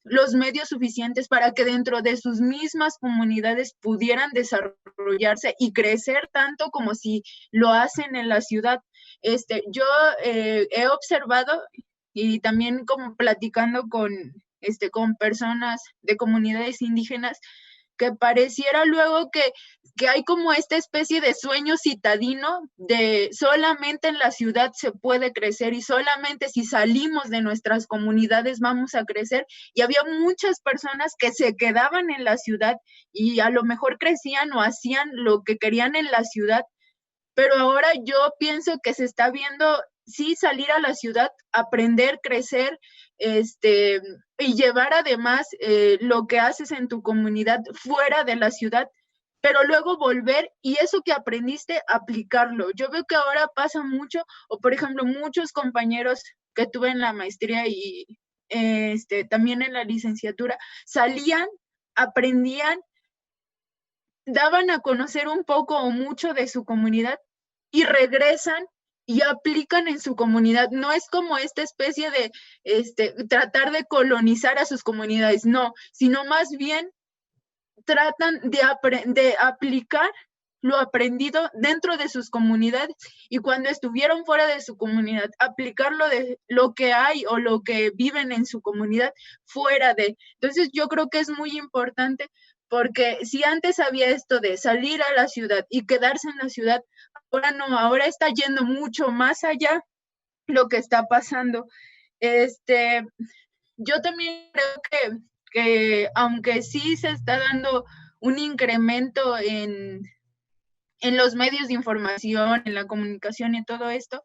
los medios suficientes para que dentro de sus mismas comunidades pudieran desarrollarse y crecer tanto como si lo hacen en la ciudad. Yo he observado y también como platicando con personas de comunidades indígenas, que pareciera luego que hay como esta especie de sueño citadino de solamente en la ciudad se puede crecer y solamente si salimos de nuestras comunidades vamos a crecer. Y había muchas personas que se quedaban en la ciudad y a lo mejor crecían o hacían lo que querían en la ciudad, pero ahora yo pienso que se está viendo, sí, salir a la ciudad, aprender, crecer, y llevar además lo que haces en tu comunidad fuera de la ciudad, pero luego volver y eso que aprendiste, aplicarlo. Yo veo que ahora pasa mucho, o por ejemplo, muchos compañeros que tuve en la maestría y también en la licenciatura, salían, aprendían, daban a conocer un poco o mucho de su comunidad y regresan y aplican en su comunidad. No es como esta especie de tratar de colonizar a sus comunidades, no, sino más bien tratan de aplicar lo aprendido dentro de sus comunidades y cuando estuvieron fuera de su comunidad, aplicarlo de lo que hay o lo que viven en su comunidad fuera de. Entonces yo creo que es muy importante porque si antes había esto de salir a la ciudad y quedarse en la ciudad, ahora no, ahora está yendo mucho más allá lo que está pasando. Yo también creo que aunque sí se está dando un incremento en los medios de información, en la comunicación y todo esto,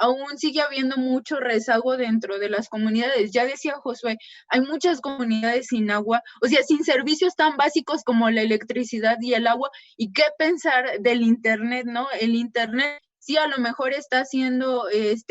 aún sigue habiendo mucho rezago dentro de las comunidades. Ya decía Josué, hay muchas comunidades sin agua, o sea, sin servicios tan básicos como la electricidad y el agua. ¿Y qué pensar del Internet, no? El Internet sí a lo mejor está siendo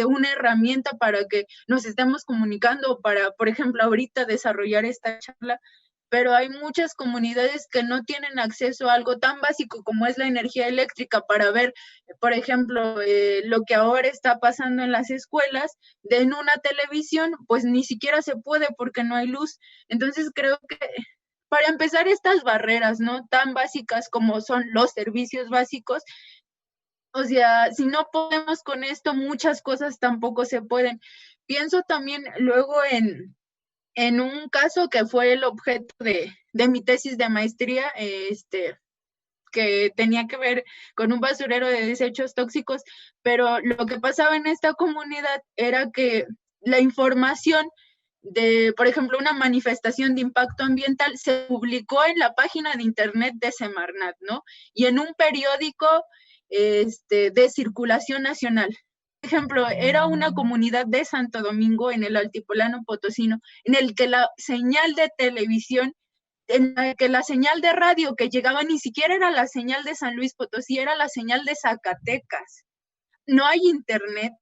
una herramienta para que nos estemos comunicando, para, por ejemplo, ahorita desarrollar esta charla, pero hay muchas comunidades que no tienen acceso a algo tan básico como es la energía eléctrica para ver, por ejemplo, lo que ahora está pasando en las escuelas, en una televisión, pues ni siquiera se puede porque no hay luz. Entonces creo que para empezar estas barreras, ¿no? Tan básicas como son los servicios básicos, o sea, si no podemos con esto, muchas cosas tampoco se pueden. Pienso también luego en un caso que fue el objeto de mi tesis de maestría, que tenía que ver con un basurero de desechos tóxicos, pero lo que pasaba en esta comunidad era que la información de, por ejemplo, una manifestación de impacto ambiental se publicó en la página de internet de Semarnat, ¿no? Y en un periódico de circulación nacional. Por ejemplo, era una comunidad de Santo Domingo, en el altiplano potosino, en el que la señal de televisión, en la que la señal de radio que llegaba ni siquiera era la señal de San Luis Potosí, era la señal de Zacatecas. No hay internet,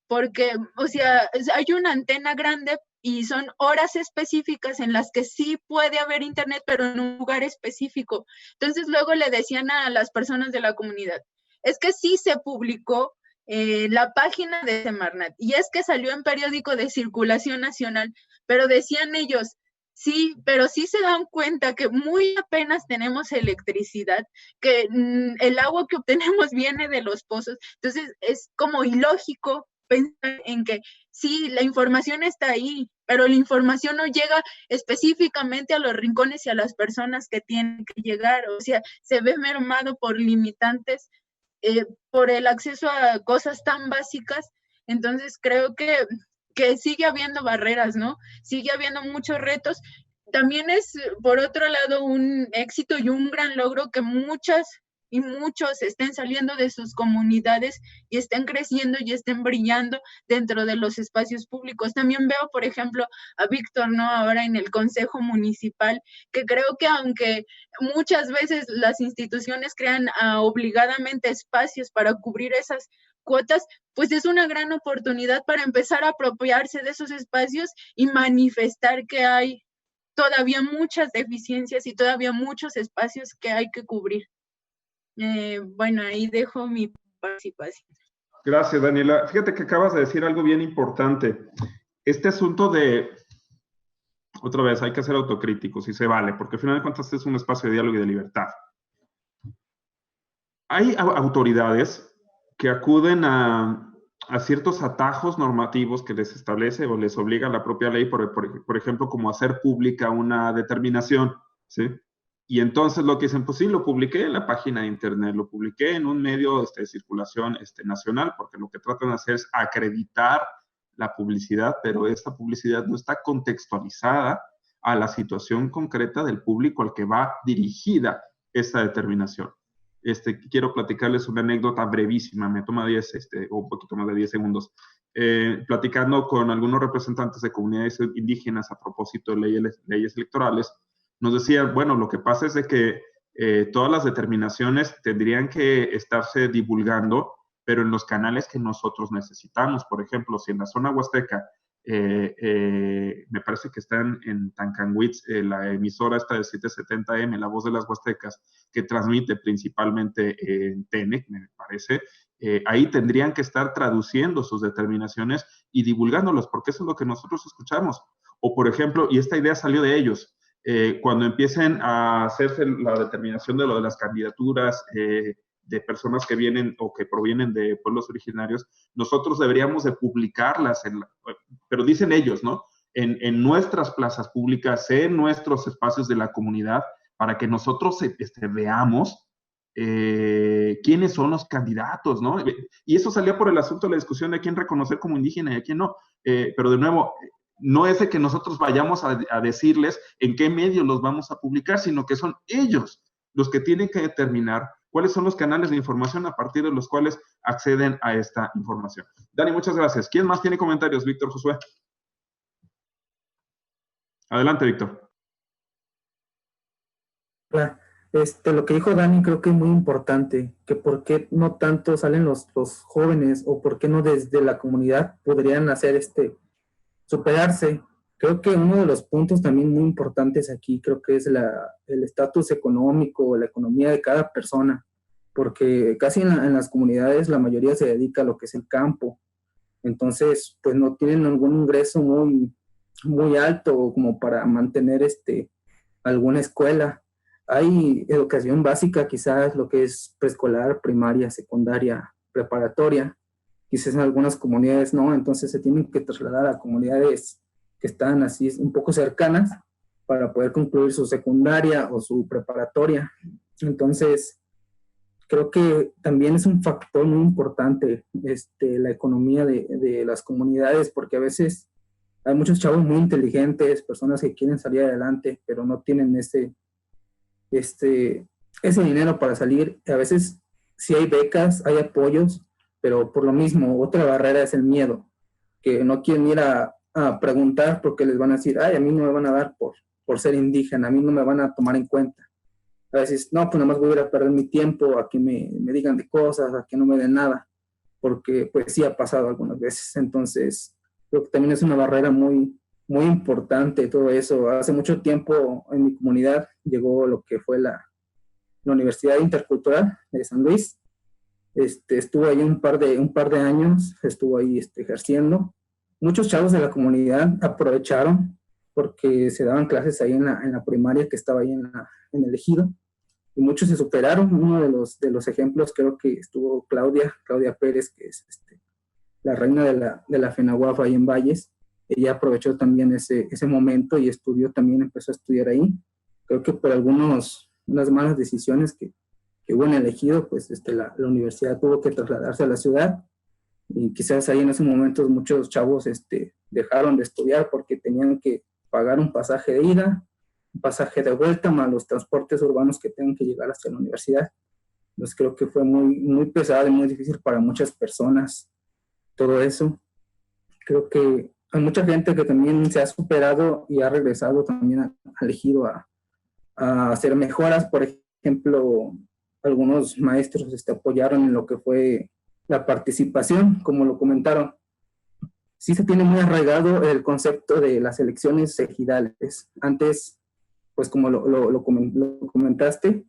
porque, o sea, hay una antena grande y son horas específicas en las que sí puede haber internet, pero en un lugar específico. Entonces luego le decían a las personas de la comunidad, es que sí se publicó la página de Semarnat y es que salió en periódico de circulación nacional, pero decían ellos, sí, pero sí se dan cuenta que muy apenas tenemos electricidad, que el agua que obtenemos viene de los pozos, entonces es como ilógico pensar en que sí, la información está ahí, pero la información no llega específicamente a los rincones y a las personas que tienen que llegar, o sea, se ve mermado por limitantes, por el acceso a cosas tan básicas. Entonces creo que sigue habiendo barreras, ¿no? Sigue habiendo muchos retos. También es, por otro lado, un éxito y un gran logro que muchas y muchos estén saliendo de sus comunidades y estén creciendo y estén brillando dentro de los espacios públicos. También veo, por ejemplo, a Víctor, ¿no? Ahora en el Consejo Municipal, que creo que aunque muchas veces las instituciones crean obligadamente espacios para cubrir esas cuotas, pues es una gran oportunidad para empezar a apropiarse de esos espacios y manifestar que hay todavía muchas deficiencias y todavía muchos espacios que hay que cubrir. Bueno, ahí dejo mi participación. Gracias, Daniela. Fíjate que acabas de decir algo bien importante. Este asunto de, otra vez, hay que ser autocríticos y se vale, porque al final de cuentas es un espacio de diálogo y de libertad. Hay autoridades que acuden a ciertos atajos normativos que les establece o les obliga la propia ley, por ejemplo, como hacer pública una determinación, ¿sí? Y entonces lo que dicen, pues sí, lo publiqué en la página de internet, lo publiqué en un medio de circulación nacional, porque lo que tratan de hacer es acreditar la publicidad, pero esta publicidad no está contextualizada a la situación concreta del público al que va dirigida esta determinación. quiero platicarles una anécdota brevísima, me toma 10, o un poquito más de 10 segundos. Platicando con algunos representantes de comunidades indígenas a propósito de leyes electorales, nos decían, bueno, lo que pasa es de que todas las determinaciones tendrían que estarse divulgando, pero en los canales que nosotros necesitamos. Por ejemplo, si en la zona huasteca, me parece que está en Tancanwitz, la emisora esta de 770M, La Voz de las Huastecas, que transmite principalmente en TENEC, me parece, ahí tendrían que estar traduciendo sus determinaciones y divulgándolas, porque eso es lo que nosotros escuchamos. O, por ejemplo, y esta idea salió de ellos, cuando empiecen a hacerse la determinación de lo de las candidaturas de personas que vienen o que provienen de pueblos originarios, nosotros deberíamos de publicarlas, pero dicen ellos, ¿no? En nuestras plazas públicas, en nuestros espacios de la comunidad, para que nosotros veamos quiénes son los candidatos, ¿no? Y eso salía por el asunto de la discusión de a quién reconocer como indígena y a quién no. Pero de nuevo, no es de que nosotros vayamos a decirles en qué medios los vamos a publicar, sino que son ellos los que tienen que determinar cuáles son los canales de información a partir de los cuales acceden a esta información. Dani, muchas gracias. ¿Quién más tiene comentarios? Víctor, Josué. Adelante, Víctor. Lo que dijo Dani creo que es muy importante, que por qué no tanto salen los jóvenes o por qué no desde la comunidad podrían hacer superarse. Creo que uno de los puntos también muy importantes aquí creo que es el estatus económico, la economía de cada persona, porque casi en las comunidades la mayoría se dedica a lo que es el campo, entonces pues no tienen algún ingreso muy, muy alto como para mantener alguna escuela. Hay educación básica, quizás lo que es preescolar, primaria, secundaria, preparatoria, quizás en algunas comunidades no, entonces se tienen que trasladar a comunidades que están así un poco cercanas para poder concluir su secundaria o su preparatoria. Entonces, creo que también es un factor muy importante la economía de las comunidades, porque a veces hay muchos chavos muy inteligentes, personas que quieren salir adelante, pero no tienen ese dinero para salir. A veces sí hay becas, hay apoyos, pero por lo mismo, otra barrera es el miedo, que no quieren ir a preguntar porque les van a decir, ay, a mí no me van a dar por ser indígena, a mí no me van a tomar en cuenta. A veces, no, pues nada más voy a ir a perder mi tiempo a que me digan de cosas, a que no me den nada, porque pues sí ha pasado algunas veces. Entonces, creo que también es una barrera muy, muy importante todo eso. Hace mucho tiempo en mi comunidad llegó lo que fue la Universidad Intercultural de San Luis. Estuvo ahí un par de años, estuvo ahí ejerciendo. Muchos chavos de la comunidad aprovecharon porque se daban clases ahí en la primaria que estaba ahí en el ejido, y muchos se superaron. Uno de los ejemplos creo que estuvo Claudia Pérez, que es la reina de la FENAWAF ahí en Valles. Ella aprovechó también ese momento y empezó a estudiar ahí. Creo que por unas malas decisiones que hubo en el ejido, pues la universidad tuvo que trasladarse a la ciudad, y quizás ahí en esos momentos muchos chavos dejaron de estudiar porque tenían que pagar un pasaje de ida, un pasaje de vuelta, más los transportes urbanos que tienen que llegar hasta la universidad. Entonces creo que fue muy, muy pesado y muy difícil para muchas personas todo eso. Creo que hay mucha gente que también se ha superado y ha regresado también al ejido a hacer mejoras. Por ejemplo, algunos maestros apoyaron en lo que fue la participación, como lo comentaron. Sí se tiene muy arraigado el concepto de las elecciones ejidales. Antes, pues como lo comentaste,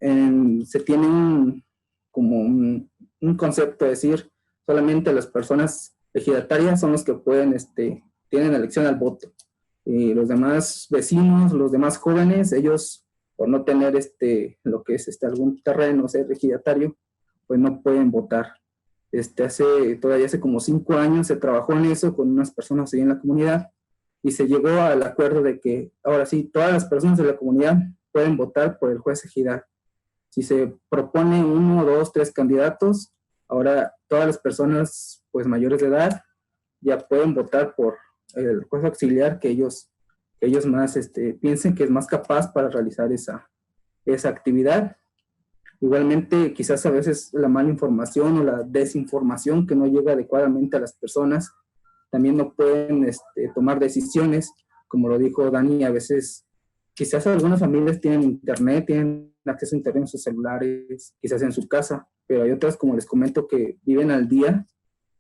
se tiene como un concepto de decir, solamente las personas ejidatarias son los que tienen elección al voto. Y los demás vecinos, los demás jóvenes, ellos, por no tener lo que es algún terreno, ser ejidatario, pues no pueden votar. Todavía hace como 5 años se trabajó en eso con unas personas ahí en la comunidad, y se llegó al acuerdo de que ahora sí, todas las personas de la comunidad pueden votar por el juez ejidal. Si se propone 1, 2, 3 candidatos, ahora todas las personas pues mayores de edad ya pueden votar por el juez auxiliar que ellos más piensen que es más capaz para realizar esa actividad. Igualmente, quizás a veces la mala información o la desinformación que no llega adecuadamente a las personas, también no pueden tomar decisiones, como lo dijo Dani, a veces quizás algunas familias tienen internet, tienen acceso a internet en sus celulares, quizás en su casa, pero hay otras, como les comento, que viven al día,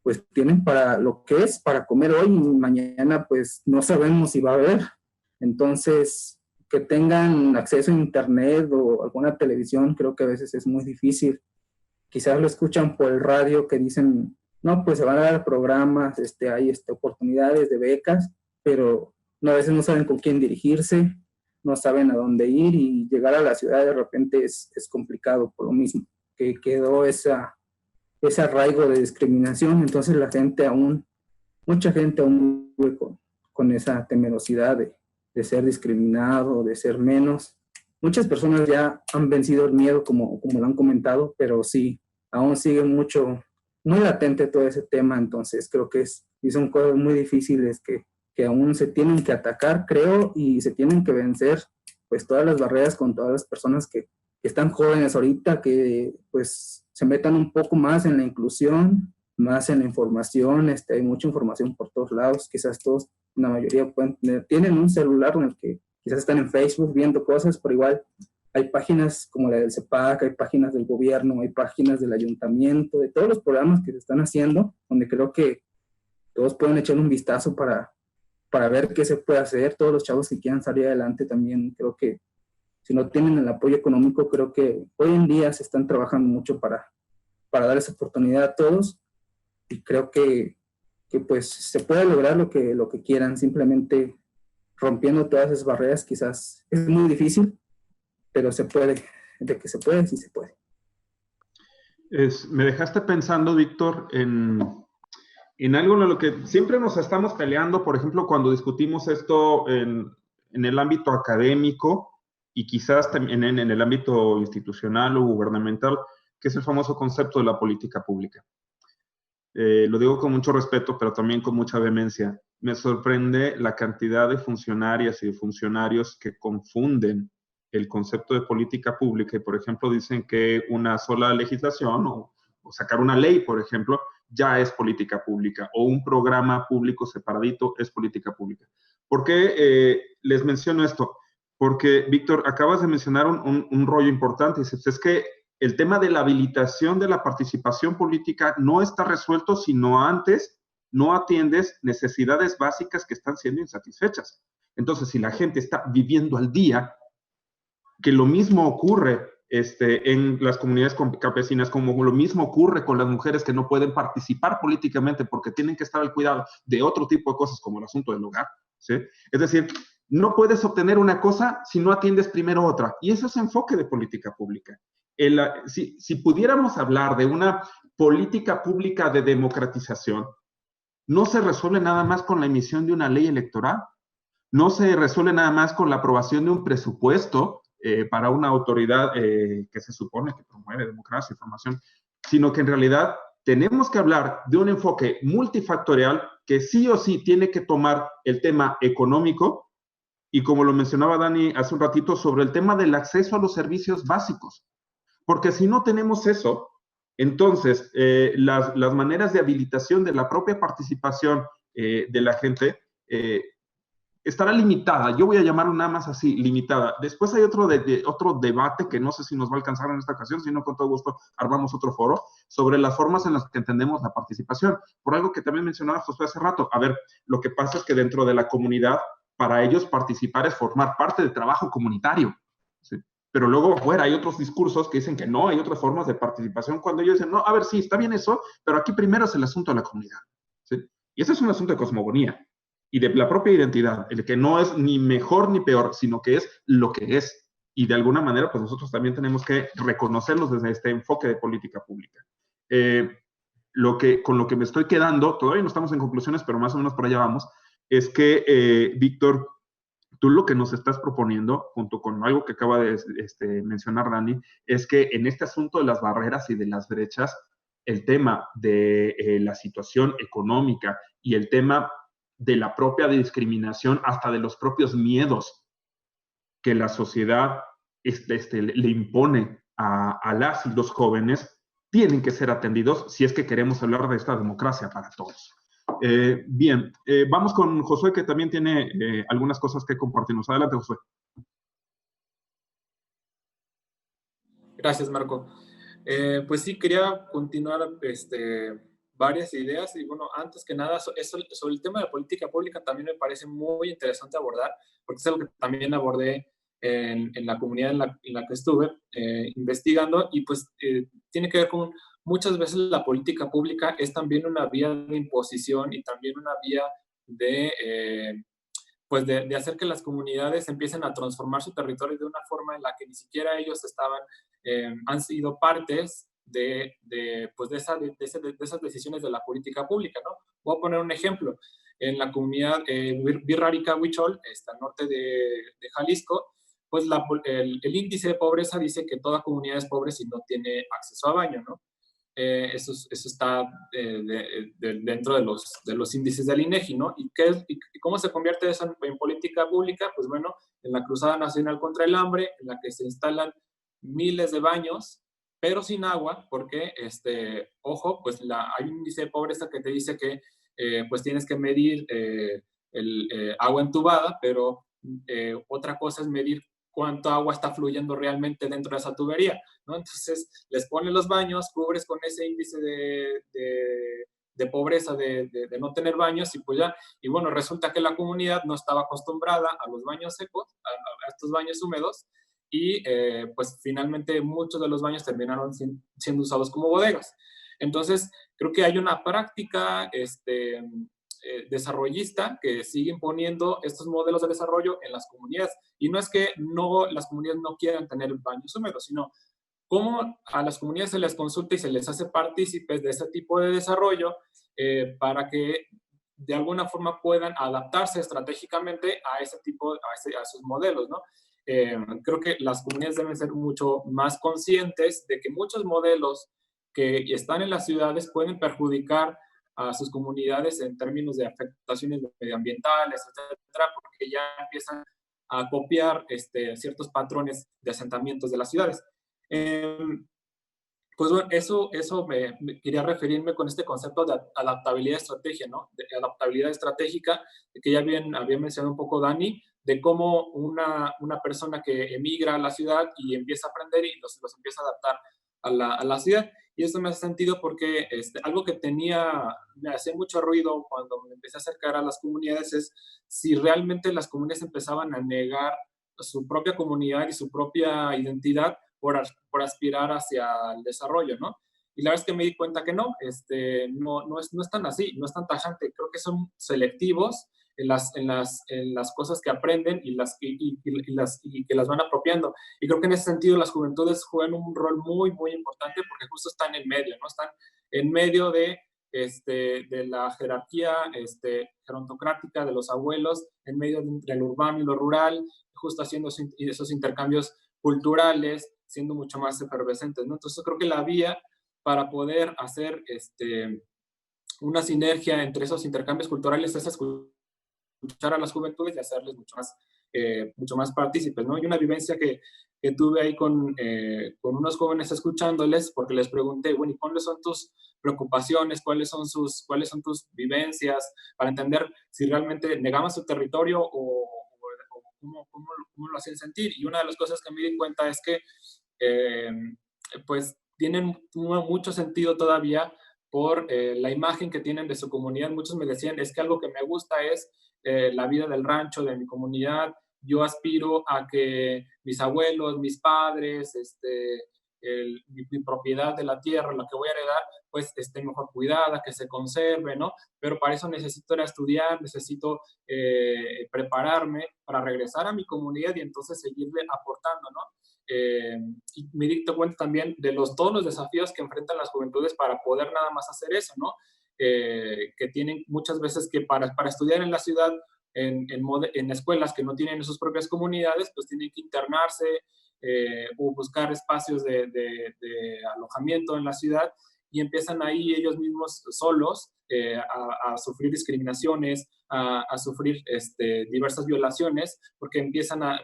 pues tienen para lo que es, para comer hoy y mañana pues no sabemos si va a haber. Entonces, que tengan acceso a internet o alguna televisión, creo que a veces es muy difícil. Quizás lo escuchan por el radio que dicen, no, pues se van a dar programas, hay oportunidades de becas, pero no, a veces no saben con quién dirigirse, no saben a dónde ir y llegar a la ciudad de repente es complicado por lo mismo, que quedó ese arraigo de discriminación. Entonces la gente aún, mucha gente aún vive con esa temerosidad de ser discriminado, de ser menos. Muchas personas ya han vencido el miedo, como lo han comentado, pero sí, aún sigue muy latente todo ese tema. Entonces creo que son cosas muy difíciles que aún se tienen que atacar, creo, y se tienen que vencer, pues todas las barreras con todas las personas que están jóvenes ahorita, que pues se metan un poco más en la inclusión, más en la información. Hay mucha información por todos lados, quizás todos, la mayoría tienen un celular en el que quizás están en Facebook viendo cosas, pero igual hay páginas como la del CEPAC, hay páginas del gobierno, hay páginas del ayuntamiento, de todos los programas que se están haciendo, donde creo que todos pueden echar un vistazo para ver qué se puede hacer. Todos los chavos que quieran salir adelante también, creo que si no tienen el apoyo económico, creo que hoy en día se están trabajando mucho para dar esa oportunidad a todos, y creo que pues se puede lograr lo que quieran, simplemente rompiendo todas esas barreras. Quizás es muy difícil, pero se puede, de que se puede, sí se puede. Me dejaste pensando, Víctor, en algo en lo que siempre nos estamos peleando, por ejemplo, cuando discutimos esto en el ámbito académico y quizás también en el ámbito institucional o gubernamental, que es el famoso concepto de la política pública. Lo digo con mucho respeto, pero también con mucha vehemencia. Me sorprende la cantidad de funcionarias y de funcionarios que confunden el concepto de política pública y, por ejemplo, dicen que una sola legislación o sacar una ley, por ejemplo, ya es política pública, o un programa público separadito es política pública. ¿Por qué les menciono esto? Porque, Víctor, acabas de mencionar un rollo importante. Dices, es que el tema de la habilitación de la participación política no está resuelto si no antes no atiendes necesidades básicas que están siendo insatisfechas. Entonces, si la gente está viviendo al día, que lo mismo ocurre en las comunidades campesinas, como lo mismo ocurre con las mujeres que no pueden participar políticamente porque tienen que estar al cuidado de otro tipo de cosas como el asunto del hogar, ¿sí? Es decir, no puedes obtener una cosa si no atiendes primero otra, y eso es enfoque de política pública. Si pudiéramos hablar de una política pública de democratización, no se resuelve nada más con la emisión de una ley electoral, no se resuelve nada más con la aprobación de un presupuesto para una autoridad que se supone que promueve democracia y formación, sino que en realidad tenemos que hablar de un enfoque multifactorial que sí o sí tiene que tomar el tema económico y, como lo mencionaba Dani hace un ratito, sobre el tema del acceso a los servicios básicos. Porque si no tenemos eso, entonces las maneras de habilitación de la propia participación de la gente estará limitada. Yo voy a llamarlo nada más así, limitada. Después hay otro debate que no sé si nos va a alcanzar en esta ocasión, si no, con todo gusto armamos otro foro, sobre las formas en las que entendemos la participación. Por algo que también mencionaba Josué hace rato. A ver, lo que pasa es que dentro de la comunidad, para ellos participar es formar parte del trabajo comunitario, ¿sí? Pero luego afuera hay otros discursos que dicen que no, hay otras formas de participación, cuando ellos dicen, no, a ver, sí, está bien eso, pero aquí primero es el asunto de la comunidad, ¿sí? Y ese es un asunto de cosmogonía y de la propia identidad, el que no es ni mejor ni peor, sino que es lo que es. Y de alguna manera, pues nosotros también tenemos que reconocerlos desde este enfoque de política pública. Con lo que me estoy quedando, todavía no estamos en conclusiones, pero más o menos por allá vamos, es que, Víctor, tú lo que nos estás proponiendo, junto con algo que acaba de mencionar Dani, es que en este asunto de las barreras y de las brechas, el tema de la situación económica y el tema de la propia discriminación, hasta de los propios miedos que la sociedad le impone a las y los jóvenes tienen que ser atendidos si es que queremos hablar de esta democracia para todos. Bien, vamos con Josué, que también tiene algunas cosas que compartirnos. Adelante, Josué. Gracias, Marco. Pues sí, quería continuar varias ideas y bueno, antes que nada, sobre el tema de la política pública también me parece muy interesante abordar, porque es algo que también abordé en la comunidad en la que estuve investigando y pues tiene que ver con muchas veces la política pública es también una vía de imposición y también una vía de pues de hacer que las comunidades empiecen a transformar su territorio de una forma en la que ni siquiera ellos han sido partes pues de esas decisiones de la política pública, ¿no? Voy a poner un ejemplo. En la comunidad Birrárica Huichol, al norte de Jalisco, pues el índice de pobreza dice que toda comunidad es pobre si no tiene acceso a baño, ¿no? Eso está dentro de los índices del INEGI, ¿no? ¿Y cómo se convierte eso en política pública? Pues bueno, en la Cruzada Nacional contra el Hambre, en la que se instalan miles de baños, pero sin agua, porque, ojo, pues hay un índice de pobreza que te dice que pues tienes que medir agua entubada, pero otra cosa es medir cuánto agua está fluyendo realmente dentro de esa tubería, ¿no? Entonces, les pones los baños, cubres con ese índice de pobreza, de no tener baños, y pues ya, y bueno, resulta que la comunidad no estaba acostumbrada a los baños secos, a estos baños húmedos, y pues finalmente muchos de los baños terminaron siendo usados como bodegas. Entonces, creo que hay una práctica desarrollista que sigue imponiendo estos modelos de desarrollo en las comunidades. Y no es que las comunidades no quieran tener baños húmedos, sino cómo a las comunidades se les consulta y se les hace partícipes de ese tipo de desarrollo para que de alguna forma puedan adaptarse estratégicamente a ese tipo, a esos modelos, ¿no? Creo que las comunidades deben ser mucho más conscientes de que muchos modelos que están en las ciudades pueden perjudicar a sus comunidades en términos de afectaciones medioambientales, etcétera, porque ya empiezan a copiar ciertos patrones de asentamientos de las ciudades. Pues bueno, eso me quería referirme con este concepto de adaptabilidad estratégica, ¿no? De adaptabilidad estratégica, que ya había mencionado un poco Dani, de cómo una persona que emigra a la ciudad y empieza a aprender y los empieza a adaptar a la ciudad. Y esto me hace sentido porque algo que me hacía mucho ruido cuando me empecé a acercar a las comunidades es si realmente las comunidades empezaban a negar su propia comunidad y su propia identidad por aspirar hacia el desarrollo, ¿no? Y la verdad es que me di cuenta que no es tan así, no es tan tajante. Creo que son selectivos en las cosas que aprenden y que las van apropiando. Y creo que en ese sentido las juventudes juegan un rol muy, muy importante porque justo están en medio, ¿no? Están en medio de la jerarquía gerontocrática de los abuelos, en medio entre lo urbano y lo rural, justo haciendo esos intercambios culturales, siendo mucho más efervescentes, ¿no? Entonces creo que la vía para poder hacer una sinergia entre esos intercambios culturales es escuchar a las juventudes y hacerles mucho más partícipes, ¿no? Y una vivencia que tuve ahí con unos jóvenes escuchándoles, porque les pregunté, bueno, ¿y cuáles son tus preocupaciones? ¿Cuáles son tus vivencias? Para entender si realmente negaban su territorio o cómo lo hacían sentir. Y una de las cosas que me di cuenta es que pues tienen mucho sentido todavía por la imagen que tienen de su comunidad. Muchos me decían, es que algo que me gusta es la vida del rancho, de mi comunidad. Yo aspiro a que mis abuelos, mis padres, mi propiedad de la tierra, lo que voy a heredar, pues esté mejor cuidada, que se conserve, ¿no? Pero para eso necesito ir a estudiar, necesito prepararme para regresar a mi comunidad y entonces seguirle aportando, ¿no? Y me di cuenta también de todos los desafíos que enfrentan las juventudes para poder nada más hacer eso, ¿no? Que tienen muchas veces que para estudiar en la ciudad, en escuelas que no tienen sus propias comunidades, pues tienen que internarse o buscar espacios de alojamiento en la ciudad y empiezan ahí ellos mismos solos a sufrir discriminaciones, a sufrir diversas violaciones, porque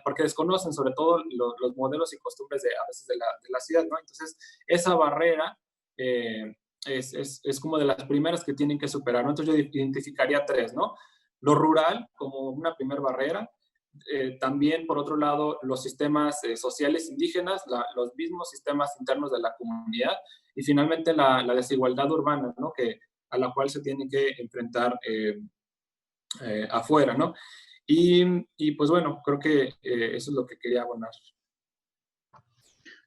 porque desconocen sobre todo los modelos y costumbres a veces de la ciudad, ¿no? Entonces, esa barrera es como de las primeras que tienen que superar, ¿no? Entonces, yo identificaría 3, ¿no? Lo rural como una primera barrera. También, por otro lado, los sistemas sociales indígenas, los mismos sistemas internos de la comunidad, y finalmente la desigualdad urbana, ¿no? A la cual se tiene que enfrentar afuera, ¿no? Y pues bueno, creo que eso es lo que quería abonar.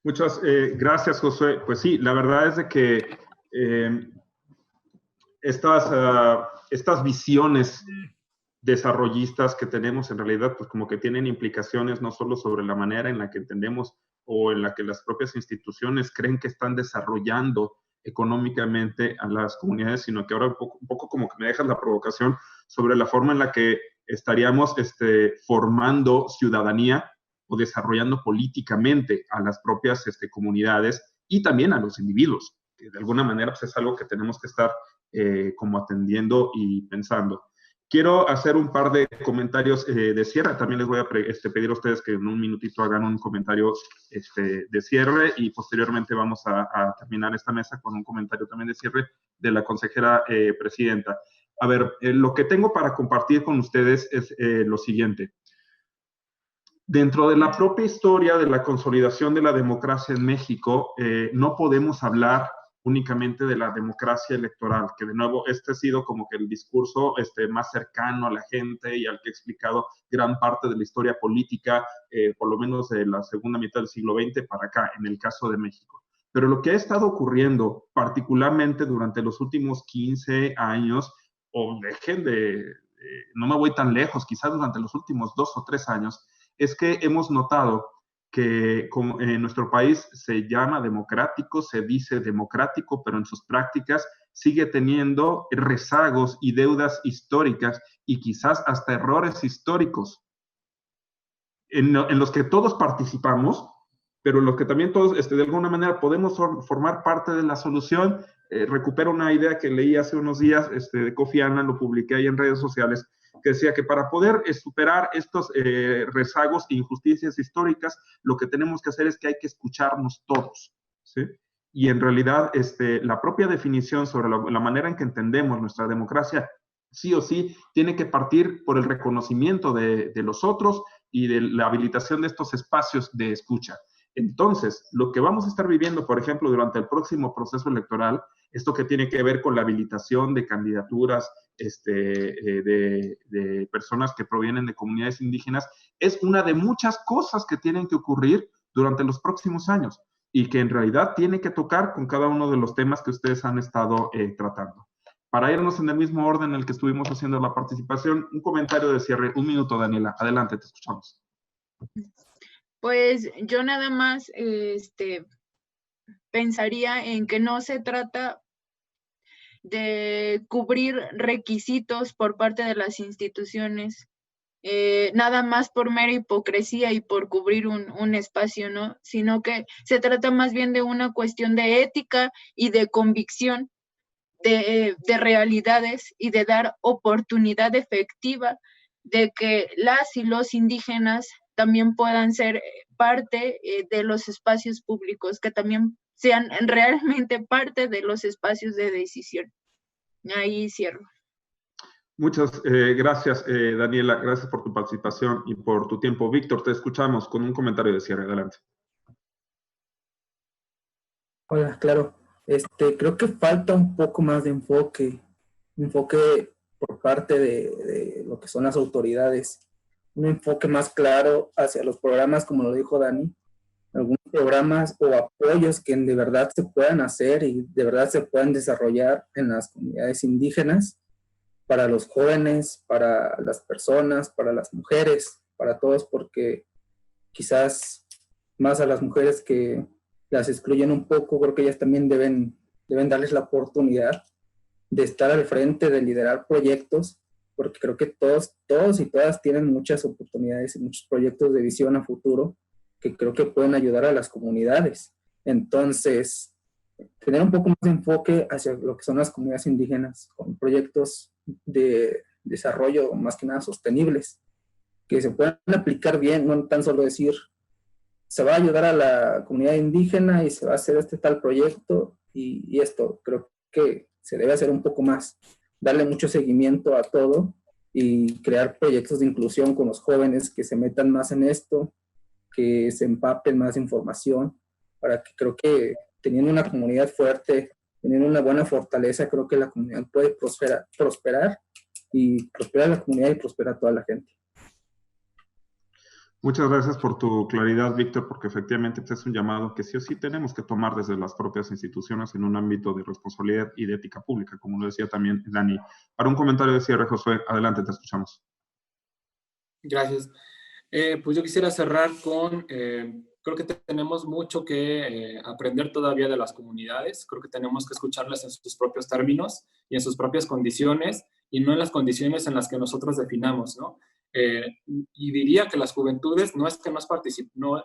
Muchas gracias, Josué. Pues sí, la verdad es de que estas visiones desarrollistas que tenemos en realidad, pues como que tienen implicaciones no solo sobre la manera en la que entendemos o en la que las propias instituciones creen que están desarrollando económicamente a las comunidades, sino que ahora un poco como que me dejas la provocación sobre la forma en la que estaríamos formando ciudadanía o desarrollando políticamente a las propias comunidades y también a los individuos, que de alguna manera pues, es algo que tenemos que estar como atendiendo y pensando. Quiero hacer un par de comentarios de cierre. También les voy a pedir a ustedes que en un minutito hagan un comentario de cierre y posteriormente vamos a terminar esta mesa con un comentario también de cierre de la consejera presidenta. A ver, lo que tengo para compartir con ustedes es lo siguiente. Dentro de la propia historia de la consolidación de la democracia en México, no podemos hablar únicamente de la democracia electoral, que de nuevo ha sido como que el discurso más cercano a la gente y al que he explicado gran parte de la historia política, por lo menos de la segunda mitad del siglo XX para acá, en el caso de México. Pero lo que ha estado ocurriendo, particularmente durante los últimos 15 años, o no me voy tan lejos, quizás durante los últimos 2 o 3 años, es que hemos notado que en nuestro país se llama democrático, se dice democrático, pero en sus prácticas sigue teniendo rezagos y deudas históricas y quizás hasta errores históricos en los que todos participamos, pero en los que también todos de alguna manera podemos formar parte de la solución. Recupero una idea que leí hace unos días de Kofi Annan, lo publiqué ahí en redes sociales, que decía que para poder superar estos rezagos e injusticias históricas, lo que tenemos que hacer es que hay que escucharnos todos, ¿sí? Y en realidad la propia definición sobre la manera en que entendemos nuestra democracia, sí o sí, tiene que partir por el reconocimiento de los otros y de la habilitación de estos espacios de escucha. Entonces, lo que vamos a estar viviendo, por ejemplo, durante el próximo proceso electoral, esto que tiene que ver con la habilitación de candidaturas de personas que provienen de comunidades indígenas, es una de muchas cosas que tienen que ocurrir durante los próximos años y que en realidad tiene que tocar con cada uno de los temas que ustedes han estado tratando. Para irnos en el mismo orden en el que estuvimos haciendo la participación, un comentario de cierre. 1 minuto, Daniela. Adelante, te escuchamos. Pues yo nada más pensaría en que no se trata de cubrir requisitos por parte de las instituciones, nada más por mera hipocresía y por cubrir un espacio, ¿no? Sino que se trata más bien de una cuestión de ética y de convicción, de realidades y de dar oportunidad efectiva de que las y los indígenas también puedan ser parte de los espacios públicos, que también sean realmente parte de los espacios de decisión. Ahí cierro. Muchas gracias, Daniela. Gracias por tu participación y por tu tiempo. Víctor, te escuchamos con un comentario de cierre. Adelante. Hola, claro. Creo que falta un poco más de enfoque por parte de lo que son las autoridades, un enfoque más claro hacia los programas, como lo dijo Dani, algunos programas o apoyos que de verdad se puedan hacer y de verdad se puedan desarrollar en las comunidades indígenas, para los jóvenes, para las personas, para las mujeres, para todos, porque quizás más a las mujeres que las excluyen un poco, creo que ellas también deben darles la oportunidad de estar al frente, de liderar proyectos, porque creo que todos y todas tienen muchas oportunidades y muchos proyectos de visión a futuro que creo que pueden ayudar a las comunidades. Entonces, tener un poco más de enfoque hacia lo que son las comunidades indígenas, con proyectos de desarrollo más que nada sostenibles, que se puedan aplicar bien, no tan solo decir, se va a ayudar a la comunidad indígena y se va a hacer este tal proyecto y esto. Creo que se debe hacer un poco más, darle mucho seguimiento a todo y crear proyectos de inclusión con los jóvenes que se metan más en esto, que se empapen más de información, para que creo que teniendo una comunidad fuerte, teniendo una buena fortaleza, creo que la comunidad puede prosperar y prospera la comunidad y prospera toda la gente. Muchas gracias por tu claridad, Víctor, porque efectivamente este es un llamado que sí o sí tenemos que tomar desde las propias instituciones en un ámbito de responsabilidad y de ética pública, como lo decía también Dani. Para un comentario de cierre, Josué, adelante, te escuchamos. Gracias. Pues yo quisiera cerrar con, creo que tenemos mucho que aprender todavía de las comunidades, creo que tenemos que escucharlas en sus propios términos y en sus propias condiciones, y no en las condiciones en las que nosotros definamos, ¿no? Y diría que las juventudes no es que no participemos,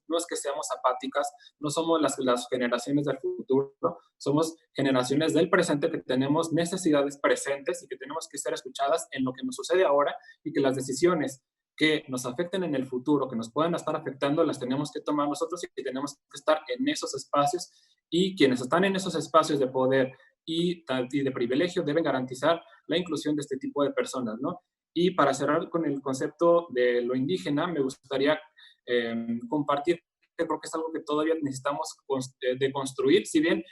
no es que seamos apáticas, no somos las generaciones del futuro, somos generaciones del presente que tenemos necesidades presentes y que tenemos que ser escuchadas en lo que nos sucede ahora, y que las decisiones que nos afecten en el futuro, que nos puedan estar afectando, las tenemos que tomar nosotros y tenemos que estar en esos espacios, y quienes están en esos espacios de poder y de privilegio deben garantizar la inclusión de este tipo de personas, ¿no? Y para cerrar con el concepto de lo indígena, me gustaría compartir que creo que es algo que todavía necesitamos de construir. Si bien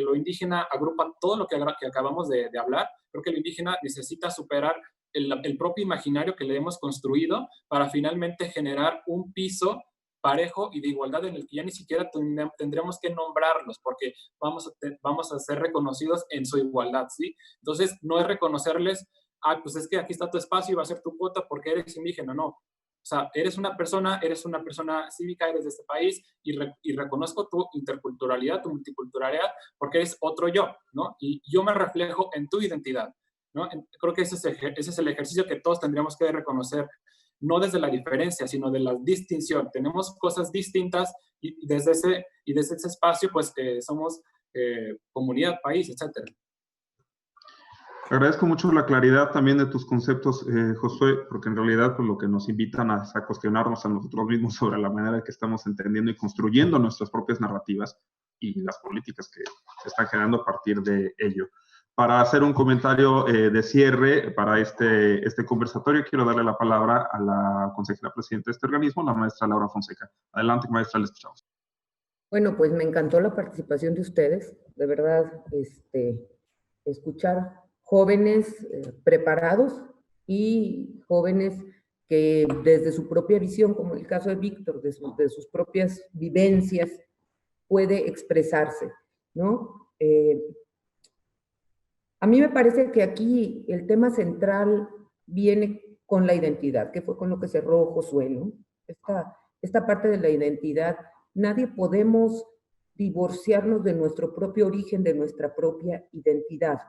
lo indígena agrupa todo lo que acabamos de hablar, creo que lo indígena necesita superar el propio imaginario que le hemos construido para finalmente generar un piso parejo y de igualdad en el que ya ni siquiera tendremos que nombrarlos, porque vamos a ser reconocidos en su igualdad, ¿sí? Entonces, no es reconocerles, pues es que aquí está tu espacio y va a ser tu cuota porque eres indígena, no. O sea, eres una persona cívica, eres de este país, y reconozco tu interculturalidad, tu multiculturalidad, porque eres otro yo, ¿no? Y yo me reflejo en tu identidad, ¿no? Creo que ese es el ejercicio que todos tendríamos que reconocer, no desde la diferencia, sino de la distinción. Tenemos cosas distintas, y desde ese espacio, pues, somos comunidad, país, etcétera. Agradezco mucho la claridad también de tus conceptos, Josué, porque en realidad pues, lo que nos invitan a cuestionarnos a nosotros mismos sobre la manera en que estamos entendiendo y construyendo nuestras propias narrativas y las políticas que se están generando a partir de ello. Para hacer un comentario de cierre para este conversatorio, quiero darle la palabra a la consejera presidenta de este organismo, la maestra Laura Fonseca. Adelante, maestra, le escuchamos. Bueno, pues me encantó la participación de ustedes, de verdad, escuchar jóvenes preparados y jóvenes que desde su propia visión, como el caso de Víctor, de sus propias vivencias, puede expresarse, ¿no? A mí me parece que aquí el tema central viene con la identidad, que fue con lo que cerró Josué, ¿no? Esta parte de la identidad, nadie podemos divorciarnos de nuestro propio origen, de nuestra propia identidad,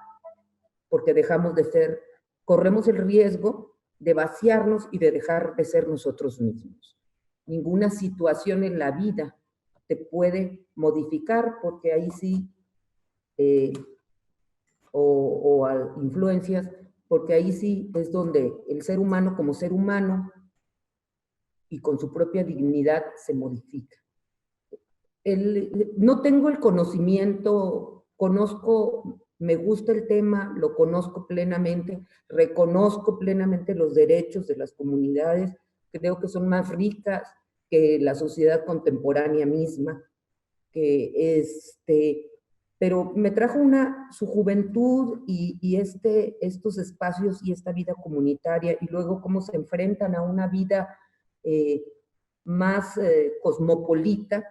porque dejamos de ser, corremos el riesgo de vaciarnos y de dejar de ser nosotros mismos. Ninguna situación en la vida te puede modificar, porque ahí sí, o a influencias, porque ahí sí es donde el ser humano como ser humano y con su propia dignidad se modifica. No tengo el conocimiento, conozco, me gusta el tema, lo conozco plenamente, reconozco plenamente los derechos de las comunidades, creo que son más ricas que la sociedad contemporánea misma, pero me trajo su juventud y estos espacios y esta vida comunitaria, y luego cómo se enfrentan a una vida más cosmopolita.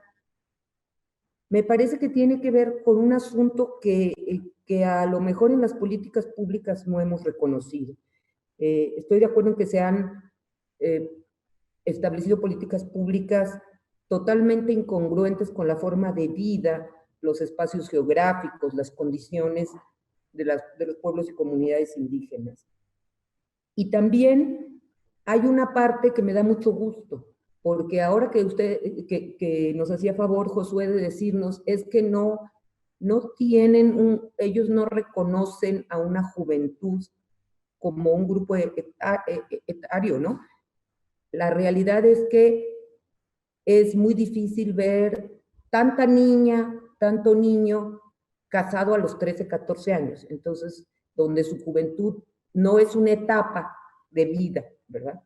Me parece que tiene que ver con un asunto que a lo mejor en las políticas públicas no hemos reconocido. Estoy de acuerdo en que se han establecido políticas públicas totalmente incongruentes con la forma de vida, los espacios geográficos, las condiciones de los pueblos y comunidades indígenas. Y también hay una parte que me da mucho gusto, porque ahora que que nos hacía favor Josué de decirnos, es que no tienen ellos no reconocen a una juventud como un grupo etario, ¿no? La realidad es que es muy difícil ver tanta niña, tanto niño casado a los 13, 14 años. Entonces, donde su juventud no es una etapa de vida, ¿verdad?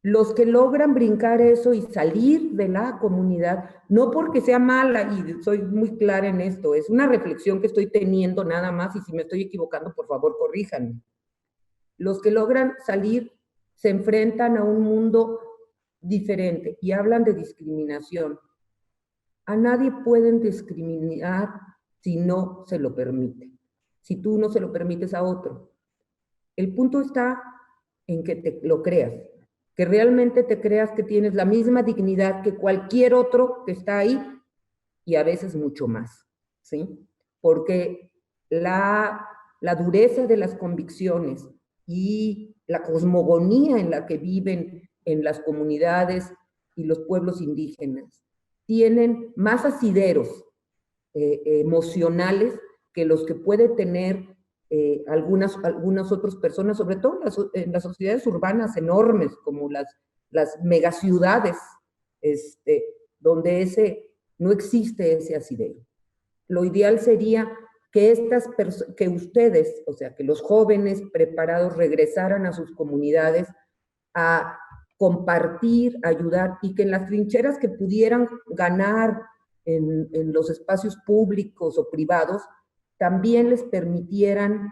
Los que logran brincar eso y salir de la comunidad, no porque sea mala, y soy muy clara en esto, es una reflexión que estoy teniendo nada más, y si me estoy equivocando, por favor, corríjanme. Los que logran salir se enfrentan a un mundo diferente y hablan de discriminación. A nadie pueden discriminar si no se lo permite, si tú no se lo permites a otro. El punto está en que te lo creas, que realmente te creas que tienes la misma dignidad que cualquier otro que está ahí, y a veces mucho más, ¿sí? Porque la dureza de las convicciones y la cosmogonía en la que viven en las comunidades y los pueblos indígenas tienen más asideros emocionales que los que puede tener algunas otras personas, sobre todo en las sociedades urbanas enormes, como las megaciudades, donde no existe ese asidero. Lo ideal sería que ustedes, o sea, que los jóvenes preparados regresaran a sus comunidades a compartir, ayudar, y que en las trincheras que pudieran ganar en los espacios públicos o privados, también les permitieran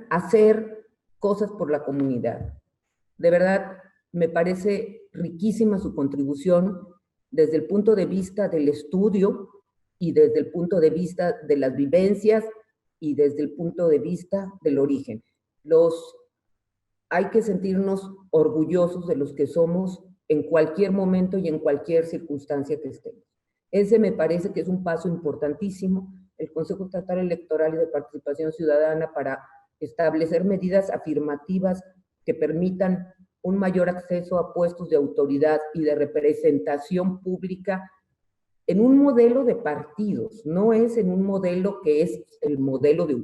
hacer cosas por la comunidad. De verdad, me parece riquísima su contribución desde el punto de vista del estudio y desde el punto de vista de las vivencias y desde el punto de vista del origen. Hay que sentirnos orgullosos de los que somos en cualquier momento y en cualquier circunstancia que estemos. Ese me parece que es un paso importantísimo, el Consejo Estatal Electoral y de Participación Ciudadana, para establecer medidas afirmativas que permitan un mayor acceso a puestos de autoridad y de representación pública en un modelo de partidos, no es en un modelo que es el modelo de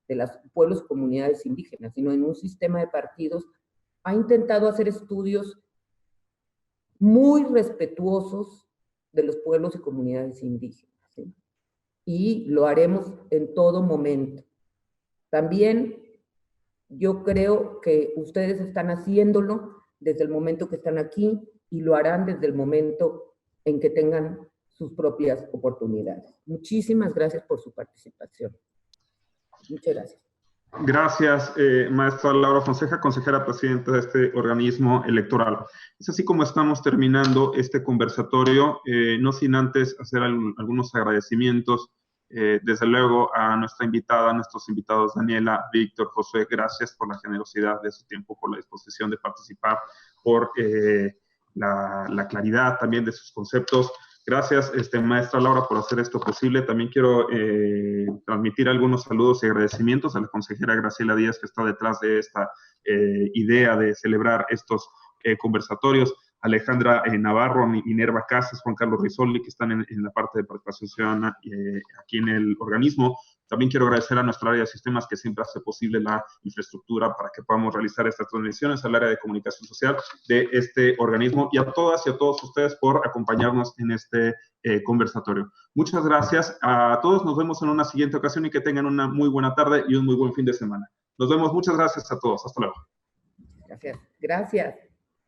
los pueblos y comunidades indígenas, sino en un sistema de partidos. Ha intentado hacer estudios muy respetuosos de los pueblos y comunidades indígenas, ¿sí? Y lo haremos en todo momento. También yo creo que ustedes están haciéndolo desde el momento que están aquí y lo harán desde el momento en que tengan sus propias oportunidades. Muchísimas gracias por su participación. Muchas gracias. Gracias, maestra Laura Fonseca, consejera presidenta de este organismo electoral. Es así como estamos terminando este conversatorio, no sin antes hacer algunos agradecimientos, desde luego a nuestra invitada, a nuestros invitados Daniela, Víctor, Josué, gracias por la generosidad de su tiempo, por la disposición de participar, por la claridad también de sus conceptos. Gracias, maestra Laura, por hacer esto posible. También quiero transmitir algunos saludos y agradecimientos a la consejera Graciela Díaz, que está detrás de esta idea de celebrar estos conversatorios. Alejandra Navarro, Minerva Casas, Juan Carlos Rizoli, que están en la parte de participación ciudadana aquí en el organismo. También quiero agradecer a nuestra área de sistemas, que siempre hace posible la infraestructura para que podamos realizar estas transmisiones, al área de comunicación social de este organismo, y a todas y a todos ustedes por acompañarnos en este conversatorio. Muchas gracias a todos. Nos vemos en una siguiente ocasión y que tengan una muy buena tarde y un muy buen fin de semana. Nos vemos. Muchas gracias a todos. Hasta luego. Gracias. Gracias.